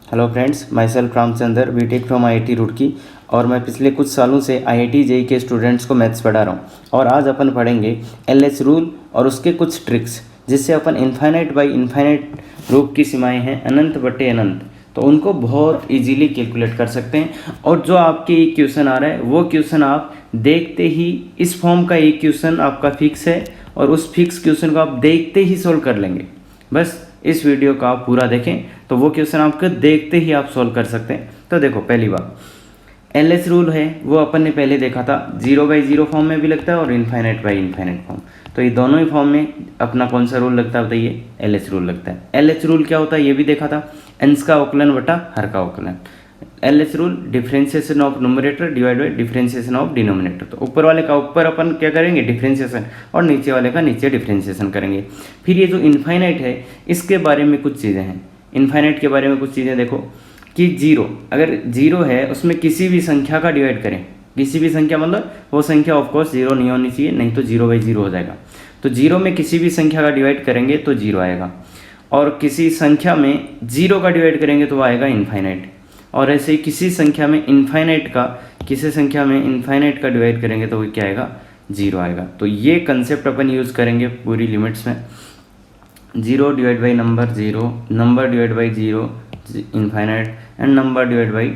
Hello friends, my self Ramchandra, BTech from IIT Roorkee. और मैं पिछले कुछ सालों से आईआईटी जेईई के स्टूडेंट्स को मैथ्स पढ़ा रहा हूँ। और आज अपन पढ़ेंगे एलएच रूल और उसके कुछ ट्रिक्स, जिससे अपन इन्फाइनाइट बाई इन्फाइनाइट रूप की सीमाएं हैं अनंत बटे अनंत, तो उनको बहुत इजीली कैलकुलेट कर सकते हैं। और जो आपके एक क्वेश्चन आ रहा है वो क्वेश्चन आप देखते ही, इस फॉर्म का एक क्वेश्चन आपका फिक्स है और उस फिक्स क्वेश्चन को आप देखते ही सोल्व कर लेंगे। बस इस वीडियो का आप पूरा देखें तो वो क्वेश्चन आपको देखते ही आप सॉल्व कर सकते हैं। तो देखो, पहली बात एलएच रूल है वो अपन ने पहले देखा था, 0/0 फॉर्म में भी लगता है और इन्फाइनाइट बाई इन्फाइनाइट फॉर्म। तो ये दोनों ही फॉर्म में अपना कौन सा रूल लगता है बताइए? एलएच रूल लगता है। एलएच रूल क्या होता है ये भी देखा था, अंश का अवकलन बटा हर का अवकलन। LH rule differentiation of numerator divide by differentiation of denominator. तो ऊपर वाले का ऊपर अपन क्या करेंगे? डिफरेंशिएशन, और नीचे वाले का नीचे डिफरेंशिएशन करेंगे। फिर ये जो इन्फाइनाइट है इसके बारे में कुछ चीज़ें हैं। इन्फाइनाइट के बारे में कुछ चीज़ें देखो कि जीरो, अगर जीरो है उसमें किसी भी संख्या का डिवाइड करें, किसी भी संख्या मतलब वो संख्या ऑफकोर्स जीरो नहीं होनी चाहिए, नहीं तो 0/0 हो जाएगा। तो जीरो में किसी भी संख्या का डिवाइड करेंगे तो जीरो आएगा, और किसी संख्या में जीरो का डिवाइड करेंगे तो वो आएगा इन्फाइनाइट। और ऐसे ही किसी संख्या में इन्फाइनाइट का डिवाइड करेंगे तो वो क्या आएगा? जीरो आएगा। तो ये कंसेप्ट अपन यूज़ करेंगे पूरी लिमिट्स में। Zero divide by number zero, number divide by zero infinite, and number divide by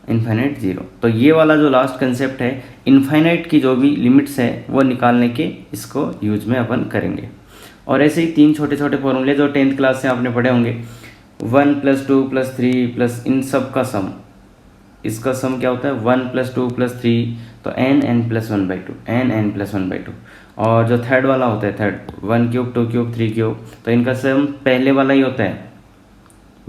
infinite zero. तो ये वाला जो लास्ट कंसेप्ट है, इन्फाइनाइट की जो भी लिमिट्स है वो निकालने के इसको यूज में अपन करेंगे। और ऐसे ही तीन छोटे छोटे फॉर्मूले जो 10th क्लास से आपने पढ़े होंगे, 1 + 2 + 3 प्लस इन सब का सम, इसका सम क्या होता है? 1 + 2 + 3, तो n + 1/2। और जो थर्ड वाला होता है, थर्ड 1³ 2³ 3³, तो इनका सम पहले वाला ही होता है,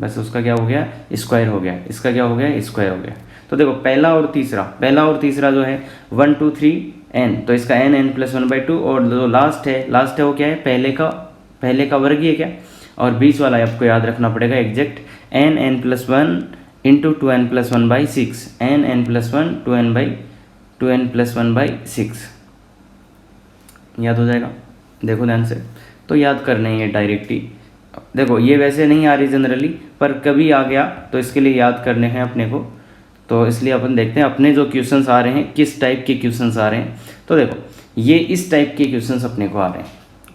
बस उसका क्या हो गया? स्क्वायर हो गया। इसका क्या हो गया? स्क्वायर हो गया। तो देखो पहला और तीसरा जो है 1 2 3 n, तो इसका n + 1/2। और जो लास्ट है वो क्या है? पहले का वर्ग ही है क्या? और बीच वाला आपको याद रखना पड़ेगा exact, n + 1 × 2n + 1/6, n + 1 2n + 1/6 याद हो जाएगा। देखो ध्यान से, तो याद करना ही है डायरेक्टली। देखो ये वैसे नहीं आ रही जनरली, पर कभी आ गया तो इसके लिए याद करने हैं अपने को। तो इसलिए अपन देखते हैं अपने जो क्वेश्चंस आ रहे हैं किस टाइप के क्वेश्चंस आ रहे हैं। तो देखो ये इस टाइप के क्वेश्चंस अपने को आ रहे हैं,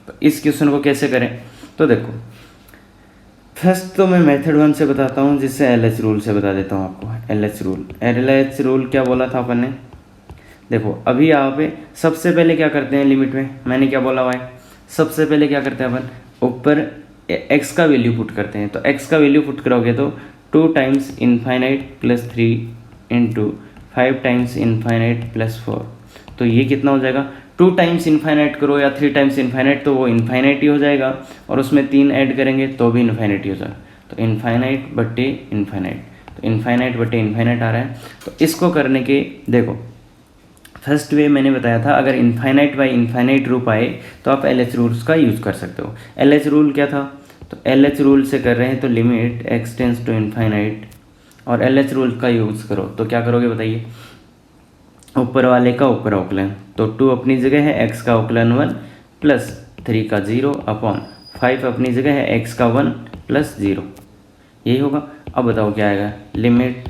तो इस क्वेश्चन को कैसे करें? तो देखो फर्स्ट तो मैं मेथड 1 से बताता हूँ, जिससे एलएच रूल से बता देता हूँ आपको। एलएच रूल क्या बोला था अपन ने? देखो अभी यहाँ पे सबसे पहले क्या करते हैं लिमिट में, मैंने क्या बोला हुआ है? सबसे पहले क्या करते हैं अपन? ऊपर x का वैल्यू पुट करते हैं। तो x का वैल्यू पुट करोगे तो 2 × इन्फाइनाइट + 3 × 5 × इन्फाइनाइट + 4। तो ये कितना हो जाएगा? 2 × इन्फाइनाइट करो या 3 × इन्फाइनाइट, तो वो इन्फाइनाइट ही हो जाएगा, और उसमें 3 ऐड करेंगे तो भी इन्फाइनाइट ही हो जाएगा। तो इन्फाइनाइट बटे इन्फाइनाइट, तो इन्फाइनाइट बटे इन्फाइनाइट आ रहा है। तो इसको करने के देखो फर्स्ट वे मैंने बताया था, अगर इन्फाइनाइट बाई इन्फाइनाइट रूप आए तो आप एलएच रूल्स का यूज़ कर सकते हो। एलएच रूल क्या था? तो एलएच रूल से कर रहे हैं तो limit x tends to infinite, और एलएच रूल का यूज़ करो तो क्या करोगे बताइए? ऊपर वाले का ऊपर अवकलन, तो 2 अपनी जगह है, x का अवकलन 1 + 3 का 0 अपॉन 5 अपनी जगह है, x का 1 + 0, यही होगा। अब बताओ क्या आएगा? Limit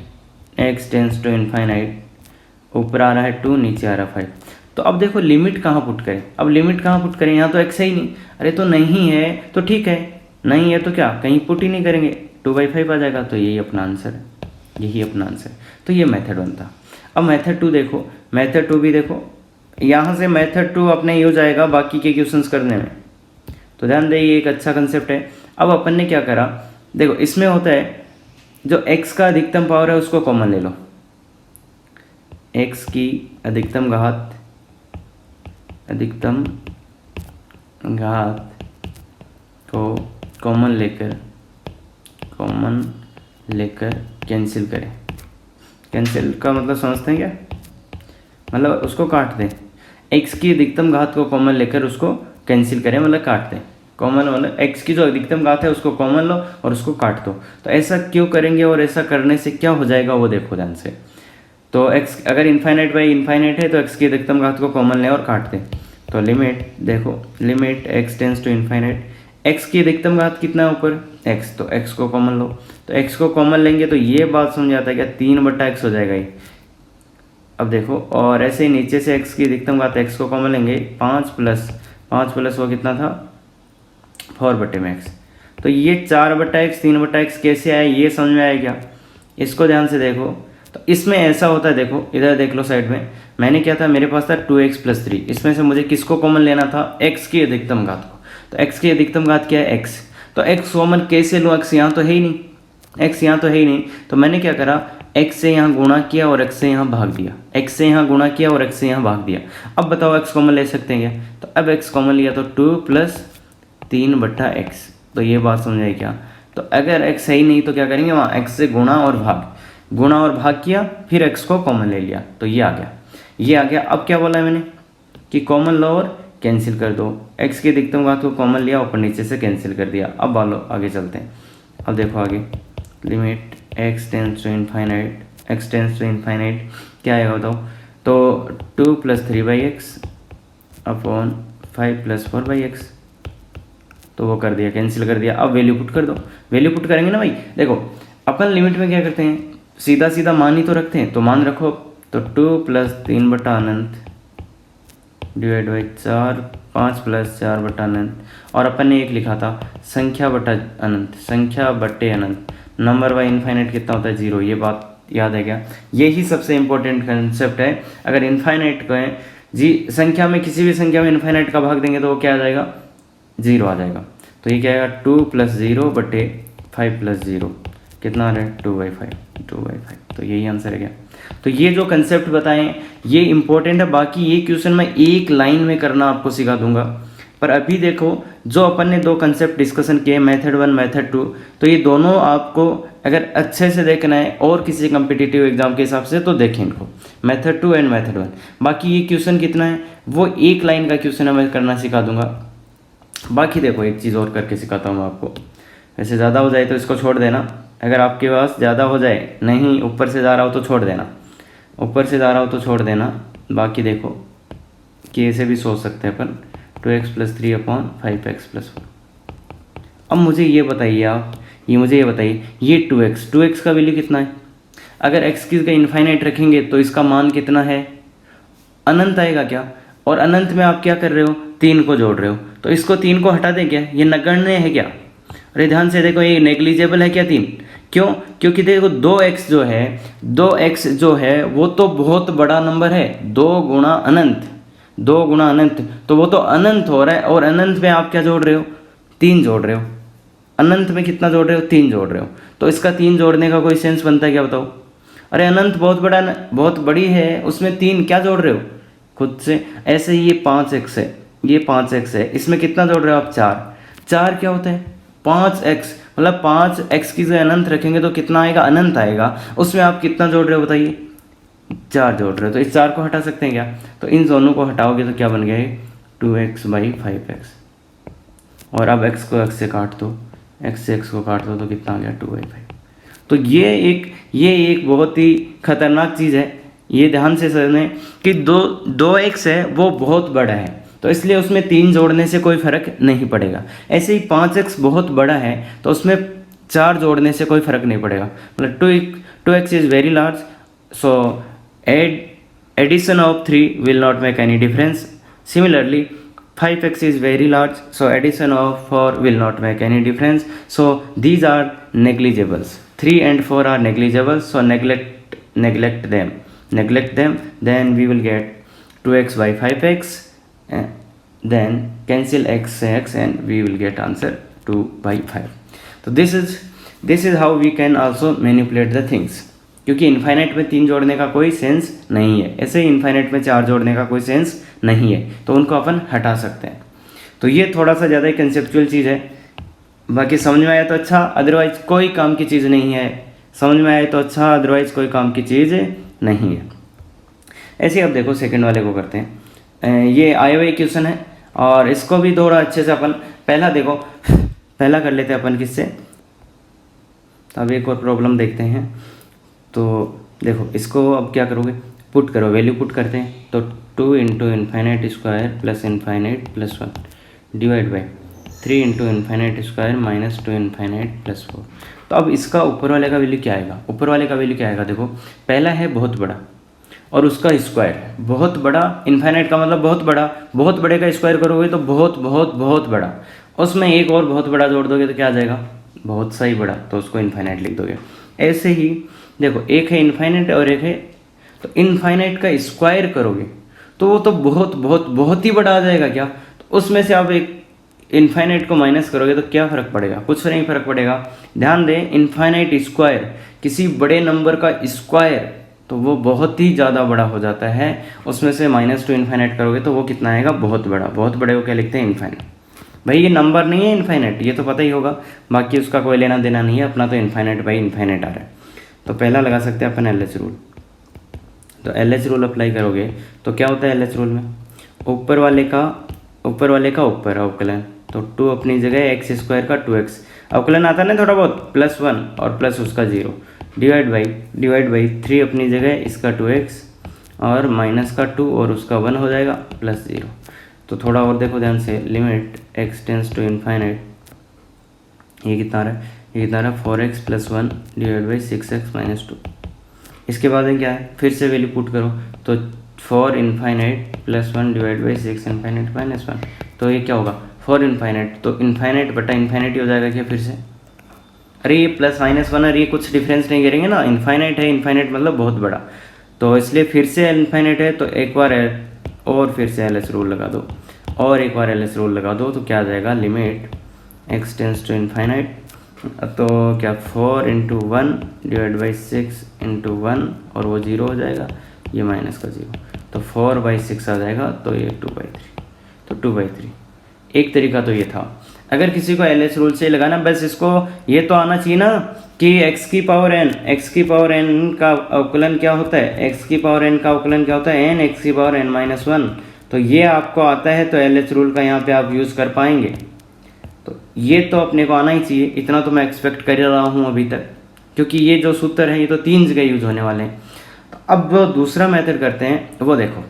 x tends to infinite, ऊपर आ रहा है 2, नीचे आ रहा है 5। तो अब देखो लिमिट कहाँ पुट करें? अब लिमिट कहाँ पुट करें? यहाँ तो x है ही नहीं। अरे तो नहीं है तो ठीक है, नहीं है तो क्या कहीं पुट ही नहीं करेंगे, 2/5 आ जाएगा। तो यही अपना आंसर है, यही अपना आंसर। तो ये मेथड 1 था। अब मेथड 2 देखो, मेथड 2 भी देखो, यहाँ से मेथड 2 अपने यूज आएगा बाकी के क्वेश्चंस करने में। तो ध्यान दें, ये एक अच्छा कंसेप्ट है। अब अपन ने क्या करा, देखो इसमें होता है जो x का अधिकतम पावर है उसको कॉमन ले लो, x की अधिकतम घात को कॉमन लेकर कैंसिल करें। कैंसिल का मतलब समझते हैं क्या? मतलब उसको काट दें। x की अधिकतम घात को कॉमन लेकर उसको कैंसिल करें, मतलब काट दें। कॉमन मतलब x की जो अधिकतम घात है उसको कॉमन लो और उसको काट दो। तो ऐसा क्यों करेंगे और ऐसा करने से क्या हो जाएगा वो देखो ध्यान से। तो x अगर इन्फाइनाइट बाई इन्फाइनाइट है तो x की अधिकतम घात को कॉमन लें और काट दें। तो लिमिट देखो, limit x tends to infinite, x की अधिकतम घात कितना है ऊपर, एक्स, तो एक्स को कॉमन लो। तो एक्स को कॉमन लेंगे तो ये बात समझ आता है क्या, 3/x हो जाएगा ये। अब देखो, और ऐसे ही नीचे से एक्स की अधिकतम घात, एक्स को कॉमन लेंगे, 5 प्लस वो कितना था, 4/x। तो ये 4/x 3/x कैसे आया, ये समझ में आया क्या? इसको ध्यान से देखो। तो इसमें ऐसा होता है, देखो इधर देख लो साइड में, मैंने क्या था, मेरे पास था 2x+3, इसमें से मुझे किसको कॉमन लेना था, x की अधिकतम घात को। तो x की अधिकतम घात क्या है, x। तो x कॉमन कैसे लूँ, x यहाँ तो है ही नहीं, x यहाँ तो है ही नहीं। तो मैंने क्या करा, x से यहाँ गुणा किया और x से यहाँ भाग दिया, x से यहाँ गुणा किया और x से यहाँ भाग दिया। अब बताओ x कॉमन ले सकते हैं क्या? तो अब x कॉमन लिया तो 2 + 3/x। तो ये बात समझ आई क्या? तो अगर x सही नहीं तो क्या करेंगे, वहाँ x से गुणा और भाग किया, फिर x को कॉमन ले लिया, तो ये आ गया। अब क्या बोला है मैंने कि कॉमन लो और कैंसिल कर दो, x की अधिकतम घात को कॉमन लिया, ऊपर नीचे से कैंसिल कर दिया। अब बोलो आगे चलते हैं। अब देखो आगे, limit x tends to infinite क्या आएगा बताओ? तो 2 + 3/x अपॉन 5 + 4/x, तो वो कर दिया, कैंसिल कर दिया। अब वैल्यू पुट कर दो, वैल्यू पुट करेंगे ना भाई। देखो अपन लिमिट में क्या करते हैं, सीधा सीधा मान ही तो रखते हैं, तो मान रखो। तो 2 + 3/अनंत डिवाइड बाई 4, 5 + 4/अनंत, और अपन ने एक लिखा था संख्या बटे अनंत, नंबर बाई इनफाइनाइट कितना होता है, 0। ये बात याद है क्या? यही सबसे इंपॉर्टेंट कंसेप्ट है। अगर इनफाइनाइट को है जी, संख्या में किसी भी संख्या में इनफाइनाइट का भाग देंगे तो वो क्या आ जाएगा, 0 आ जाएगा। तो ये क्या आएगा, 2 + 0 बटे 5 + 0 कितना आ रहा है, 2/5। तो यही आंसर है क्या? तो ये जो कंसेप्ट बताएं ये इंपॉर्टेंट है। बाकी ये क्वेश्चन मैं एक लाइन में करना आपको सिखा दूंगा। पर अभी देखो, जो अपन ने दो कंसेप्ट डिस्कशन किए, मेथड 1 मेथड 2, तो ये दोनों आपको अगर अच्छे से देखना है और किसी कम्पिटिटिव एग्जाम के हिसाब से तो देखें इनको, मेथड 2 एंड मेथड 1। बाकी ये क्वेश्चन कितना है, वो एक लाइन का क्वेश्चन है, मैं करना सिखा दूंगा। बाकी देखो एक चीज़ और करके सिखाता हूँ आपको। वैसे ज़्यादा हो जाए तो इसको छोड़ देना, अगर आपके पास ज़्यादा हो जाए, नहीं ऊपर से जा रहा हो तो छोड़ देना, बाकी देखो कि ऐसे भी सोच सकते हैं अपन, 2x + 3 अपॉन 5x + 4। अब मुझे ये बताइए आप, ये 2x का वैल्यू कितना है? अगर x की इनफाइनाइट रखेंगे तो इसका मान कितना है, अनंत आएगा क्या? और अनंत में आप क्या कर रहे हो, 3 को जोड़ रहे हो, तो इसको 3 को हटा दें क्या, ये नगण्य है क्या? अरे ध्यान से देखो, ये नेग्लिजिबल है क्या 3? क्यों? क्योंकि देखो 2x जो है वो तो बहुत बड़ा नंबर है, 2 गुणा अनंत, तो वो तो अनंत हो रहा है। और अनंत में आप क्या जोड़ रहे हो, 3 जोड़ रहे हो। अनंत में कितना जोड़ रहे हो, 3 जोड़ रहे हो। तो इसका 3 जोड़ने का कोई सेंस बनता है क्या बताओ? अरे अनंत बहुत बड़ी है, उसमें 3 क्या जोड़ रहे हो खुद से? ऐसे ही ये 5x है, इसमें कितना जोड़ रहे हो आप, 4 क्या होता है, 5x, मतलब 5x की जगह अनंत रखेंगे तो कितना आएगा, अनंत आएगा। उसमें आप कितना जोड़ रहे हो बताइए, 4 जोड़ रहे हो। तो इस 4 को हटा सकते हैं क्या? तो इन दोनों को हटाओगे तो क्या बन गया, 2x/5x। और अब x को x से काट दो, तो कितना आ गया, 2/5। तो ये एक बहुत ही खतरनाक चीज़ है। ये ध्यान से समझें कि 2x है वो बहुत बड़ा है, तो इसलिए उसमें 3 जोड़ने से कोई फर्क नहीं पड़ेगा। ऐसे ही 5x बहुत बड़ा है तो उसमें 4 जोड़ने से कोई फर्क नहीं पड़ेगा। मतलब 2x is very large, so addition of 3 will not make any difference. Similarly 5x is very large, so addition of 4 will not make any difference. So these are negligibles. 3 and 4 are negligible, so neglect them. Then we will get 2x/5x, then cancel x and we will get answer 2/5. So this is how we can also manipulate the things. क्योंकि infinite में 3 जोड़ने का कोई sense नहीं है, ऐसे ही infinite में 4 जोड़ने का कोई सेंस नहीं है, तो उनको अपन हटा सकते हैं। तो ये थोड़ा सा ज़्यादा ही कंसेप्चुअल चीज़ है। बाकी समझ में आया तो अच्छा, अदरवाइज कोई काम की चीज़ नहीं है। ऐसे अब देखो सेकंड वाले को करते हैं। ये आए हुए क्वेश्चन है और इसको भी थोड़ा अच्छे से अपन पहला कर लेते हैं अपन किससे। अब एक और प्रॉब्लम देखते हैं। तो देखो इसको अब क्या करोगे, पुट करो, वैल्यू पुट करते हैं। तो 2 × ∞² + ∞ + 1 divide by 3 into infinite square minus 2 infinite plus 4। तो अब इसका ऊपर वाले का वैल्यू क्या आएगा? ऊपर वाले का वैल्यू क्या आएगा? देखो पहला है बहुत बड़ा और उसका स्क्वायर है बहुत बड़ा, इन्फाइनाइट का मतलब बहुत बड़ा, बहुत बड़े का स्क्वायर करोगे तो बहुत बहुत बहुत बड़ा, उसमें एक और बहुत बड़ा जोड़ दोगे तो क्या आ जाएगा? बहुत सा ही बड़ा, तो उसको इन्फाइनाइट लिख दोगे। ऐसे ही देखो एक है इन्फाइनाइट और एक है, तो इन्फाइनाइट का स्क्वायर करोगे तो वो तो बहुत बहुत बहुत ही बड़ा आ जाएगा क्या? तो उसमें से आप एक इन्फाइनाइट को माइनस करोगे तो क्या फ़र्क पड़ेगा? कुछ नहीं फ़र्क पड़ेगा। ध्यान दें, इन्फाइनाइट स्क्वायर किसी बड़े नंबर का स्क्वायर तो वो बहुत ही ज़्यादा बड़ा हो जाता है, उसमें से माइनस टू इन्फाइनाइट करोगे तो वो कितना आएगा? बहुत बड़ा। बहुत बड़े को क्या लिखते हैं? इन्फाइनाइट। भाई ये नंबर नहीं है इन्फाइनाइट, ये तो पता ही होगा, बाकी उसका कोई लेना देना नहीं है, अपना तो इन्फाइनाइट बाई इन्फाइनाइट आ रहा है। तो पहला लगा सकते हैं अपन LH रूल। तो LH रूल अप्लाई करोगे तो क्या होता है LH रूल में? ऊपर वाले का ऊपर अवकलन, तो 2 अपनी जगह एक्स स्क्वायर का 2x अवकलन आता है ना थोड़ा बहुत, +1 और प्लस उसका 0 डिवाइड बाई 3 अपनी जगह इसका 2x और माइनस का 2 और उसका 1 हो जाएगा +0। तो थोड़ा और देखो ध्यान से, limit x tends to infinite, ये कितना रहा है? ये कितना रहा? 4x + 1 divide by 6x - 2। इसके बाद में क्या है? फिर से वैल्यू पुट करो तो 4 इन्फाइनाइट + 1 डिवाइड बाई 6 इन्फाइनाइट -1। तो ये क्या होगा? 4 इन्फाइनाइट, तो इन्फाइनाइट बटा इन्फाइनाइट ही हो जाएगा क्या फिर से? अरे ये +-1 और ये कुछ डिफरेंस नहीं करेंगे ना, इन्फाइनाइट है, इन्फाइनाइट मतलब बहुत बड़ा, तो इसलिए फिर से इन्फाइनाइट है तो एक बार और फिर से LH रूल लगा दो और एक बार LH रूल लगा दो तो क्या आ जाएगा? Limit x tends to infinite, तो क्या 4 × 1 डिवाइड बाई 6 × 1 और वो 0 हो जाएगा, ये माइनस का 0, तो 4/6 आ जाएगा, तो ये 2/3, तो 2/3। एक तरीका तो ये था। अगर किसी को LH रूल से लगाना, बस इसको ये तो आना चाहिए ना कि x की पावर n का अवकलन क्या होता है? x की पावर n का अवकलन क्या होता है? n x की पावर n - 1। तो ये आपको आता है तो LH रूल का यहाँ पे आप यूज़ कर पाएंगे। तो ये तो अपने को आना ही चाहिए, इतना तो मैं एक्सपेक्ट कर रहा हूँ अभी तक, क्योंकि ये जो सूत्र है ये तो 3 जगह यूज होने वाले हैं। तो अब वो दूसरा मेथड करते हैं, वो देखो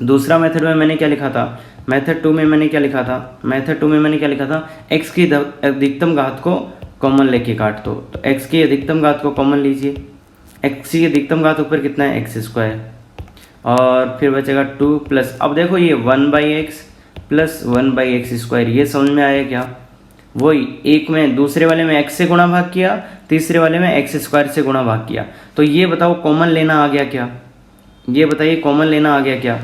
दूसरा मेथड में मैंने क्या लिखा था? मेथड 2 में मैंने क्या लिखा था? x की अधिकतम घात को कॉमन लेके काट दो, तो x की अधिकतम घात को कॉमन लीजिए, x की अधिकतम घात ऊपर कितना है? x² और फिर बचेगा 2 प्लस, अब देखो ये 1/x + 1/x², ये समझ में आया क्या? वही एक में दूसरे वाले में x से गुणा भाग किया, तीसरे वाले में x² से गुणा भाग किया, तो ये बताओ कॉमन लेना आ गया क्या? ये बताइए कॉमन लेना आ गया क्या?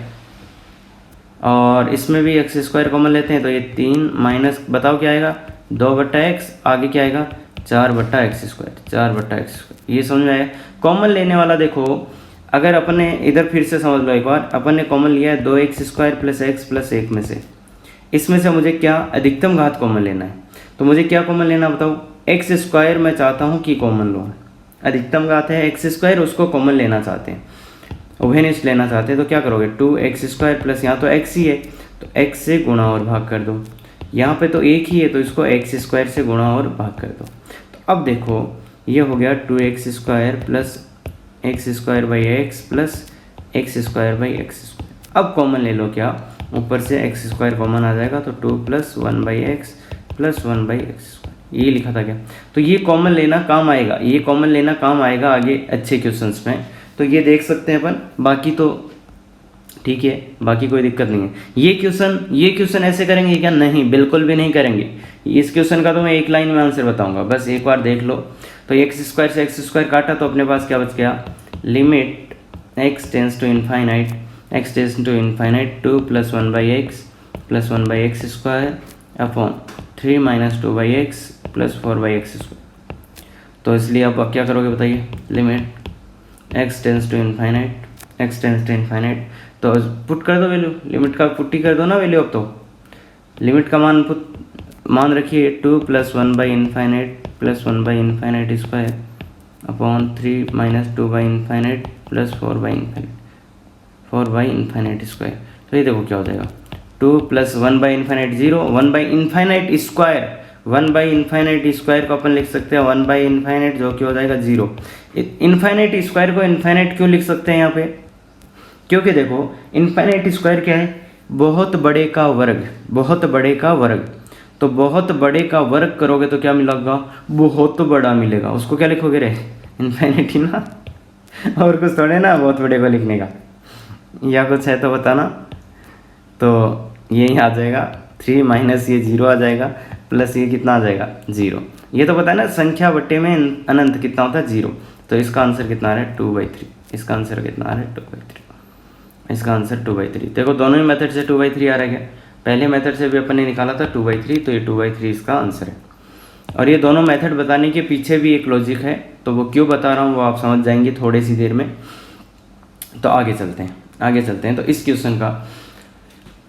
और इसमें भी x² कॉमन लेते हैं तो ये 3 माइनस बताओ क्या आएगा? 2/x, आगे क्या आएगा? 4/x², 4/x²। ये समझ में आया? कॉमन लेने वाला देखो, अगर अपन ने इधर फिर से समझ लो एक बार, अपन ने कॉमन लिया है 2x² + x + 1 में से, इसमें से मुझे क्या अधिकतम घात कॉमन लेना है, तो मुझे क्या कॉमन लेना बताओ? x² मैं चाहता हूँ कि कॉमन लो, अधिकतम घात है x², उसको कॉमन लेना चाहते हैं, उभयनिष्ठ लेना चाहते हैं, तो क्या करोगे? 2x² प्लस यहाँ तो x ही है तो x से गुणा और भाग कर दो, यहाँ पे तो एक ही है तो इसको x² से गुणा और भाग कर दो। तो अब देखो ये हो गया 2x² + x² + x² अब कॉमन ले लो क्या? ऊपर से x² कॉमन आ जाएगा तो 2 + 1/x + 1/x², ये लिखा था क्या? तो ये कॉमन लेना काम आएगा, ये कॉमन लेना काम आएगा आगे अच्छे क्वेश्चंस में, तो ये देख सकते हैं अपन, बाकी तो ठीक है, बाकी कोई दिक्कत नहीं है। ये क्वेश्चन ऐसे करेंगे क्या? नहीं, बिल्कुल भी नहीं करेंगे। इस क्वेश्चन का तो मैं एक लाइन में आंसर बताऊंगा, बस एक बार देख लो। तो x² से x² काटा तो अपने पास क्या बच गया? Limit x tends to infinite 2 + 1/x + 1/x² upon 3 - 2/x + 4/x²। तो इसलिए अब क्या करोगे बताइए? Limit x tends to infinite, तो पुट कर दो वैल्यू, लिमिट का पुट ही कर दो ना वैल्यू। अब तो लिमिट का मान रखिए 2 + 1/∞ + 1/∞² अपॉन 3 - 2/∞ + 4/∞²। तो ये देखो क्या हो जाएगा? 2 + 1/∞ 0, 1/∞², 1/∞² को अपन लिख सकते हैं 1/∞, जो कि हो जाएगा 0। ∞² को इन्फाइनाइट क्यों लिख सकते हैं यहाँ पे? क्योंकि देखो ∞² क्या है? बहुत बड़े का वर्ग, बहुत बड़े का वर्ग। तो बहुत बड़े का वर्ग करोगे तो क्या मिलेगा, बहुत बड़ा मिलेगा। उसको क्या लिखोगे रे, इन्फिनिटी ना, और कुछ थोड़े ना बहुत बड़े को लिखने का, या कुछ है तो बताना। तो यही आ जाएगा 3 माइनस ये 0 आ जाएगा, प्लस ये कितना आ जाएगा 0। ये तो पता है ना, संख्या बट्टे में अनंत कितना होता है 0। तो इसका आंसर कितना आ रहा है 2/3। इसका आंसर कितना आ रहा है 2/3। इसका आंसर 2/3। देखो दोनों ही मेथड से 2/3 आ रहा है। पहले मेथड से भी अपन ने निकाला था 2/3, तो ये 2/3 इसका आंसर है। और ये दोनों मेथड बताने के पीछे भी एक लॉजिक है, तो वो क्यों बता रहा हूँ वो आप समझ जाएंगे थोड़ी सी देर में। तो आगे चलते हैं तो इस क्वेश्चन का।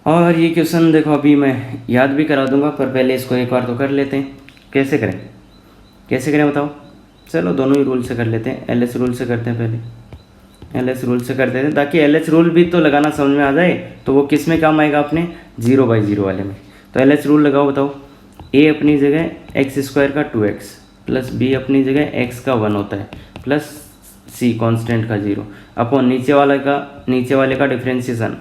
और ये क्वेश्चन देखो अभी मैं याद भी करा दूंगा, पर पहले इसको एक बार तो कर लेते हैं। कैसे करें बताओ। चलो दोनों ही रूल से कर लेते हैं। एल एस रूल से करते हैं, पहले एल एस रूल से करते हैं, ताकि एल एस रूल भी तो लगाना समझ में आ जाए। तो वो किस में काम आएगा अपने 0/0 वाले में। तो एल एस रूल लगाओ, बताओ। ए अपनी जगह x² का 2x प्लस बी अपनी जगह x का 1 होता है, प्लस सी कॉन्स्टेंट का 0 अपॉन नीचे वाले का डिफ्रेंशिएशन।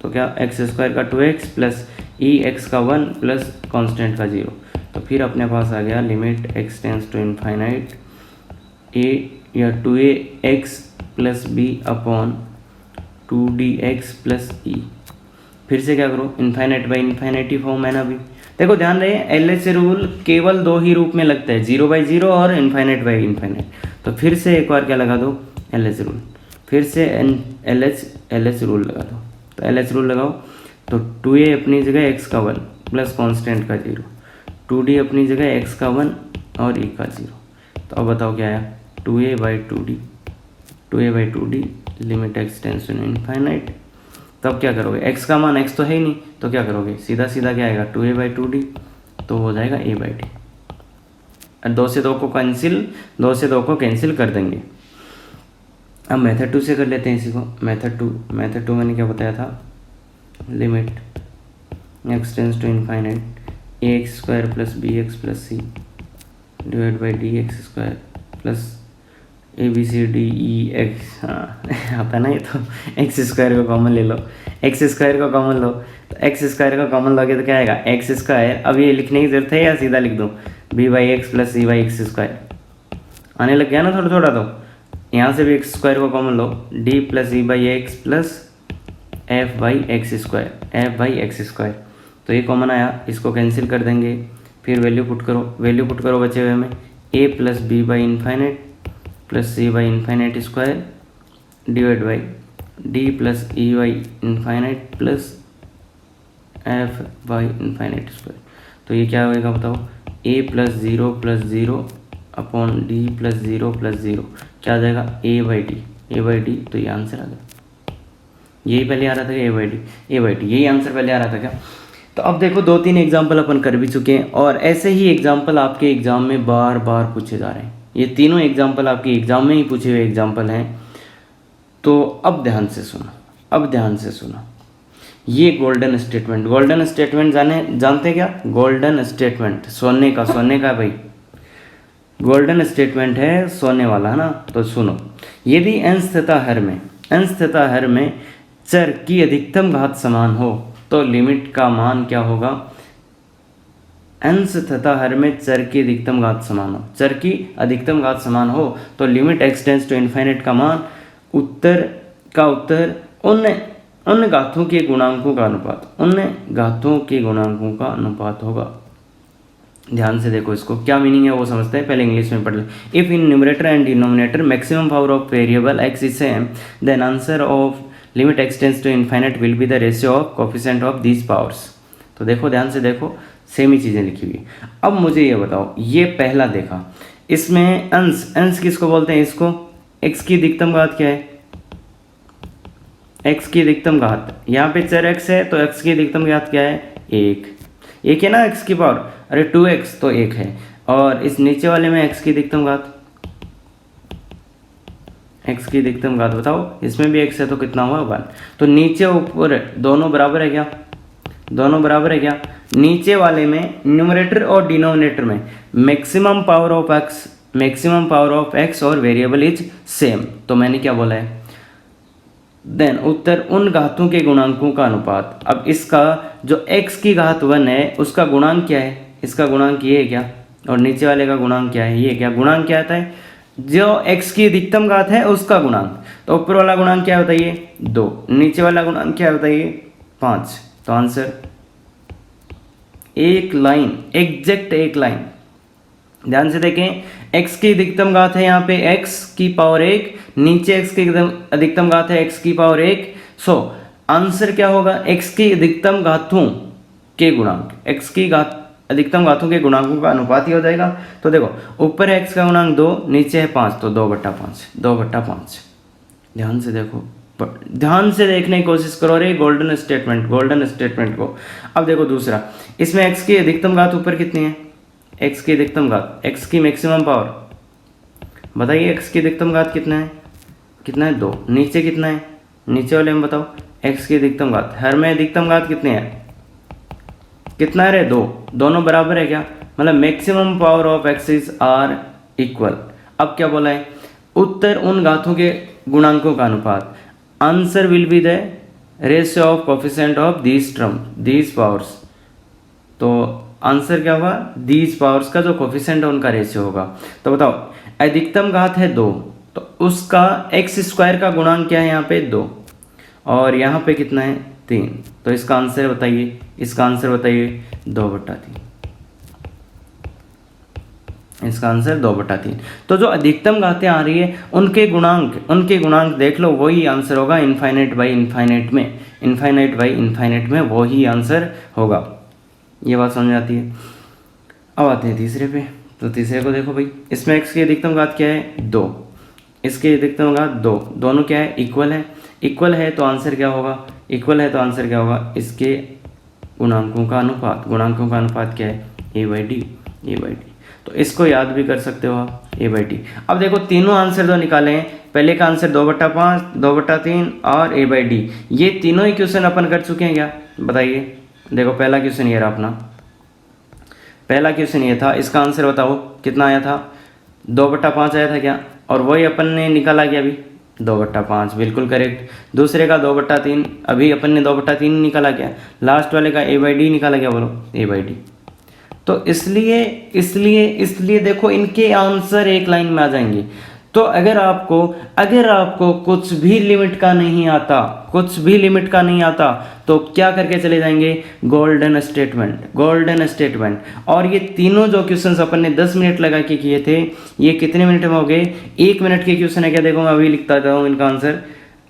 तो क्या x² का 2x प्लस ई एक्स का 1 प्लस कॉन्स्टेंट का 0। तो फिर अपने पास आ गया limit x tends to infinite a या 2ax plus b upon 2dx plus e. फिर से क्या करो, इनफाइनाइट बाई इनफाइनाइटी फॉर्म है ना अभी। देखो ध्यान रहे, एल एच रूल केवल दो ही रूप में लगता है, 0/0 और इनफाइनाइट बाई इनफाइनाइट। तो फिर से एक बार क्या लगा दो, एल एच रूल। फिर से एल एच रूल लगा दो। तो एल एच रूल लगाओ, तो 2a अपनी जगह x का 1 प्लस कॉन्स्टेंट का 0, 2d अपनी जगह x का 1 और e का 0। तो अब बताओ क्या आया, 2a/2d limit x tends to infinite. तब क्या करोगे, x का मान x तो है ही नहीं, तो क्या करोगे, सीधा सीधा क्या आएगा 2a/2d, तो हो जाएगा a/d। 2 से 2 को कैंसिल कर देंगे। अब मेथड 2 से कर लेते हैं इसी को। मेथड टू मैंने क्या बताया था, limit x tends to infinite ax² plus bx plus c divide by dx² plus ABCDEX। हाँ आता ना ये तो, x² को कॉमन ले लो, x² को कॉमन लो। तो x² को कॉमन लोगे तो क्या आएगा x²। अब ये लिखने की जरूरत है या सीधा लिख दूँ, b/x प्लस c/x²। आने लग गया ना थोड़ा थोड़ा। तो यहाँ से भी x² को कॉमन लो, d plus e/x plus f/x²। तो ये कॉमन आया, इसको कैंसिल कर देंगे। फिर वैल्यू पुट करो बचे हुए में, a प्लस b/इनफाइनाइट प्लस c/इनफाइनाइट² डिवाइड बाई d प्लस e/इनफाइनाइट प्लस f/इनफाइनाइट²। तो ये क्या होएगा बताओ, a plus 0 plus 0 upon d plus 0 plus 0 क्या आ जाएगा a/d। तो ये आंसर आ गया। यही पहले आ रहा था a/d, यही आंसर पहले आ रहा था क्या। तो अब देखो 2-3 एग्जाम्पल अपन कर भी चुके हैं, और ऐसे ही एग्जाम्पल आपके एग्जाम में बार बार पूछे जा रहे हैं। ये तीनों एग्जाम्पल आपके एग्जाम में ही पूछे हुए एग्जाम्पल हैं। तो अब ध्यान से सुनो, ये गोल्डन स्टेटमेंट जानते क्या, गोल्डन स्टेटमेंट सोने का भाई, गोल्डन स्टेटमेंट है सोने वाला, है ना। तो सुनो, यदि अंश तथा हर में चर की अधिकतम घात समान हो तो लिमिट का मान क्या होगा। अंश तथा हर में चर की अधिकतम घात समान हो तो limit x tends to infinite का मान उत्तर उन घातों के गुणांकों का अनुपात होगा। ध्यान से देखो, इसको क्या मीनिंग है वो समझते हैं, पहले इंग्लिश में पढ़ लें। If in numerator and denominator maximum power of variable x is same, then answer of limit x tends to infinite will be the ratio of coefficient of these powers. तो देखो ध्यान से देखो, सेम ही चीज़ें लिखी हुई। अब मुझे ये बताओ, ये पहला देखा, इसमें अंश किसको बोलते हैं, इसको x की अधिकतम घात क्या है, x की अधिकतम घात। यहाँ पे चर x है तो x की अधिकतम घात क्या है, 1 है ना, x की पावर। अरे 2x तो 1 है। और इस नीचे वाले में x की अधिकतम घात बताओ, इसमें भी x है तो कितना हुआ 1। तो नीचे ऊपर दोनों बराबर है क्या, नीचे वाले में न्यूमरेटर और डिनोमिनेटर में मैक्सिमम पावर ऑफ x और वेरिएबल इज सेम। तो मैंने क्या बोला है, देन उत्तर उन घातों के गुणांकों का अनुपात। अब इसका जो x की घात 1 है उसका गुणांक क्या है, इसका गुणांक ये है क्या, और नीचे वाले का गुणांक क्या है, ये क्या गुणांक क्या आता है, जो x की अधिकतम घात है उसका गुणांक। तो ऊपर वाला गुणांक क्या बताइए 2, नीचे वाला गुणांक क्या बताइए 5। तो आंसर एक लाइन, एग्जैक्ट एक लाइन। ध्यान से देखें, x की अधिकतम घात है यहाँ पे x की पावर 1, नीचे x की अधिकतम घात है x की पावर 1। सो आंसर क्या होगा, x की अधिकतम घातों के गुणांक, x की अधिकतम घातों के गुणांकों का अनुपात ही हो जाएगा। तो देखो ऊपर है x का गुणांक 2, नीचे है 5, तो 2/5, 2/5। ध्यान से देखो, ध्यान से देखने की कोशिश करो रे, गोल्डन स्टेटमेंट को। अब देखो दूसरा, इसमें x की अधिकतम घात ऊपर कितनी है, x की अधिकतम घात, x की मैक्सिमम पावर बताइए, x की अधिकतम घात कितना है 2, नीचे कितना है, नीचे वाले में बताओ x की अधिकतम घात, हर में अधिकतम घात कितनी है, कितना है रे 2, दोनों बराबर है क्या, मतलब maximum power of x's are equal. अब क्या बोला है, उत्तर उन घातों के गुणांकों का अनुपात, answer will be the ratio of coefficient of these term, these powers. तो आंसर क्या होगा, दीज पावर्स का जो कोफिशिएंट है उनका रेशियो होगा। तो बताओ अधिकतम घात है 2, तो उसका एक्स स्क्वायर का गुणांक क्या है यहाँ पे 2, और यहाँ पे कितना है 3। तो इसका आंसर बताइए, इसका आंसर बताइए 2/3, इसका आंसर 2/3। तो जो अधिकतम घातें आ रही है उनके गुणांक देख लो, वही आंसर होगा इनफाइनाइट बाई इनफाइनाइट में, इनफाइनाइट बाई इनफाइनाइट में वही आंसर होगा। ये बात समझ आती है। अब आते हैं तीसरे पे। तो तीसरे को देखो भाई, इसमें x की अधिकतम घात क्या है 2, इसकी अधिकतम घात 2, दोनों क्या है इक्वल है। तो आंसर क्या होगा, इक्वल है तो आंसर क्या होगा, इसके गुणांकों का अनुपात क्या है a/d। तो इसको याद भी कर सकते हो आप a/d। अब देखो तीनों आंसर जो निकाले हैं, पहले का आंसर 2/5, 2/3 और a/d, ये तीनों ही क्वेश्चन अपन कर चुके हैं क्या बताइए। देखो पहला क्वेश्चन ये रहा अपना, पहला क्वेश्चन ये था, इसका आंसर बताओ कितना आया था 2/5 आया था क्या, और वही अपन ने निकाला क्या अभी 2/5, बिल्कुल करेक्ट। दूसरे का 2/3, अभी अपन ने 2/3 निकाला क्या, लास्ट वाले का a/d निकाला क्या, बोलो a/d। तो इसलिए देखो इनके आंसर एक लाइन में आ जाएंगे। तो अगर आपको कुछ भी लिमिट का नहीं आता तो क्या करके चले जाएंगे, गोल्डन स्टेटमेंट। और ये तीनों जो क्वेश्चंस अपन ने 10 मिनट लगा के किए थे, ये कितने मिनट में हो गए, 1 मिनट के क्वेश्चन है क्या, देखो मैं अभी लिखता जाऊँ इनका आंसर।